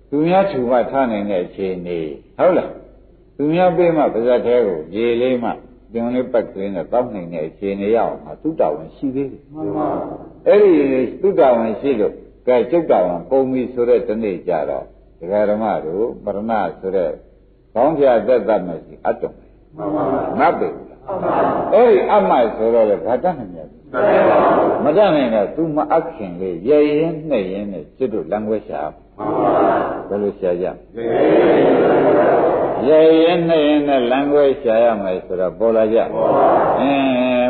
သူများထူမှထားနိုင်တဲ့အခြေအနေဟုတ်လားသူများပေးမှပါဇက်သေးကိုရေလေးမှပြုံလေးပတ်ကလေးနဲ့တောက်နိုင်တဲ့အခြေအနေရအောင်သူ့တော်ဝင်ရှိသေးတယ်မှန်ပါအဲ့ဒီသူ့တော်ဝင်ရှိလို့ကဲကျုပ်တော်ဝင်ပုံပြီဆိုတဲ့ဒီနေ့ကြတော့ဒကာဓမ္မတို့ပရဏဆိုတဲ့ကောင်းပြသက်သက်မဲ့စီအတုံမှန်ပါမတ်ပြီအဲ့ဒီအမှတ်ဆိုတော့လေဘာတတ်နိုင်လဲမတတ်နိုင်တော့သူမအပ်ခင်လေးရရင်နှဲ့ရင်နဲ့စစ်တို့လမ်းခွဲရှာဘယ်လိုရှာကြရရင်နှဲ့ရင်နဲ့လမ်းခွဲရှာရမယ်ဆိုတော့ပေါ်လာကြ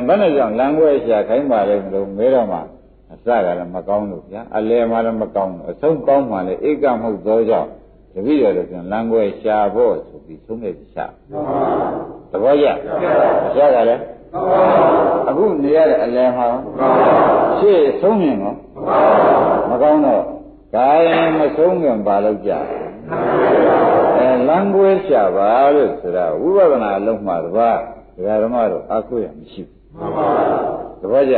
ဘယ်နဲ့ကြောင့်လမ်းခွဲရှာခိုင်းပါလဲမလို့မဲတော့မှအစကလည်းမကောင်းလို့ဗျာအလယ်မှလည်းမကောင်းဘူးအဆုံးကောင်းမှလည်းဧကမဟုတ်သောကြောင့် တပည့်တော်တို့ကလမ်းကွဲရှာဖို့ဆိုပြီးသုံးတဲ့ရှာသဘောကျရှာတာလေအခုနေရတဲ့အလယ်မှာရှေ့ဆုံးမြင်တော့မကောင်းတော့ဒါရင်မဆုံးမြင်ပါလို့ကြလမ်းကွဲရှာပါလို့ဆိုတာဝိပဿနာအလုံးမှာတပါးဒကာဓမ္မတို့အခုရမရှိဘူးသဘောကျ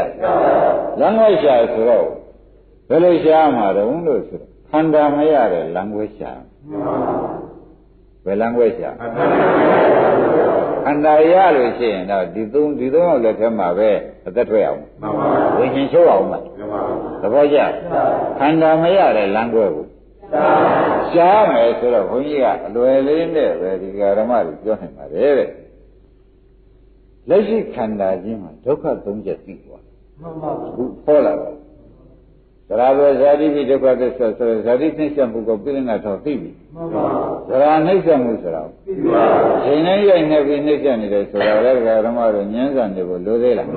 လမ်းကွဲရှာဆိုတော့ဘယ်လိုရှာမှာတော့လို့ဆိုတော့ခန္ဓာမရတဲ့လမ်းကွဲရှာဘယ်လမ်းကွဲရှာခန္ဓာရလို့ရှိရင်တော့ဒီသုံးယောက်လက်ထဲမှာပဲအသက်ထွက်အောင်ဝိညာဉ်ချုပ်အောင်မှာသဘောကျခန္ဓာမရတဲ့လမ်းကွဲကိုရှားမယ်ဆိုတော့ဘုန်းကြီးကအလွယ်လေးနဲ့ပဲဒီဓမ္မတွေပြောနိုင်ပါတယ်တဲ့လက်ရှိခန္ဓာကြီးမှာဒုက္ခ၃ချက်သိသွားခုဟောလာတော့သရဘဇာတိပိဒုက္ခသစ္စာဆိုဇာတိနှိစ္စမှုကိုပြိဋ္ဌာထောသိပြီသရနှိစ္စမှုဆိုတာသိပါဘူးရှင်နေရိုက်နေပြီးနှိစ္စနေတယ်ဆိုတာလည်းဓမ္မတို့ဉာဏ်စံတွေကိုလိုသေးလား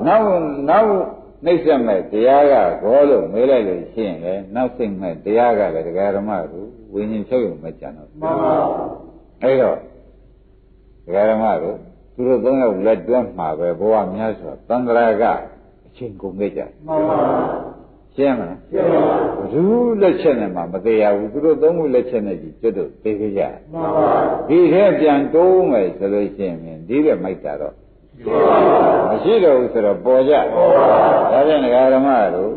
နောက်နှိစ္စမဲ့တရားကဘောလို့မေးလိုက်လို့ရှိရင်လည်းနောက်စိတ်မဲ့တရားကလည်းဓမ္မတို့ဝိညာဉ်ချုပ်ရုံမကြံတော့အဲ့တော့ဓမ္မတို့သူတို့သုံးယောက်လက်တွဲမှာပဲဘဝများစွာသံဃာကအချင်းကုန်ခဲ့ကြရှင်းမလားရှင်းပါဘူးလက်ချက်နဲ့မှမသေးရဘူးသူတို့သုံးခုလက်ချက်နဲ့ကြီးကျွတ်တို့သိကြရမှန်ပါဒီထဲပြန်တိုးမယ်ဆိုလို့ရှိရင်ဒီပဲမိုက်တာတော့မရှိတော့ဘူးဆိုတော့ပေါ်ကြဒါဖြင့်ဒကာဓမ္မတို့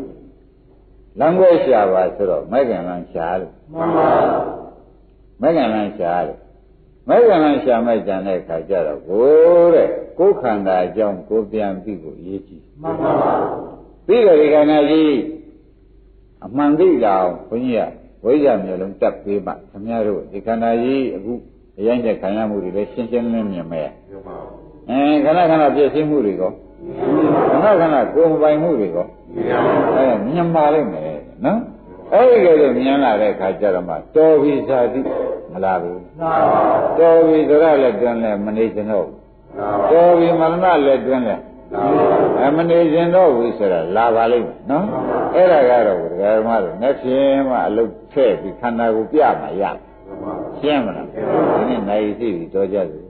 လမ်းခွဲရှာပါဆိုတော့မိုက်ကံလမ်းရှာလို့မှန်ပါမိုက်ကံလမ်းရှာလို့မိုက်ကံလမ်းရှာမဲ့ကြံတဲ့ခါကျတော့ကိုယ်ခန္ဓာအကြောင်းကိုပြန်ပြီးကိုရေးကြည့်မှန်ပါပြီးတော့ဒီခန္ဓာကြီးအမှန်သိလာအောင်ဘုန်းကြီးကဝိဇ္ဇာမျိုးလုံးတက်ပေးမှခင်ဗျားတို့ဒီခန္ဓာကြီးအခုအရင်ကခံရမှုတွေလည်းရှင်းရှင်းလင်းလင်းမြင်မဲ့ခဏခဏပြည့်စည်မှုတွေကောခဏခဏကိုယ်ပိုင်မှုတွေကောမြင်ပါလိမ့်မယ်နော်အဲ့ဒီလိုမြင်လာတဲ့အခါကျတော့မှတော်ပြီဇာတိမလားဘူးတော်ပြီဆိုရလည်းတွန်းလဲမနေကြတော့တော်ပြီမရဏလည်းတွန်းလဲမနေခြင်းတော့ဘူးဆိုတာလာပါလိမ့်မယ်နော်အဲ့ဒါကတော့ဒကာဓမ္မတို့နဲ့ဖြင့်မှအလုပ်ထည့်ပြီးခန္ဓာကိုပြမှာရရှင်းမလားဒီနေ့နိုင်သိပြီတော်ကြပြီ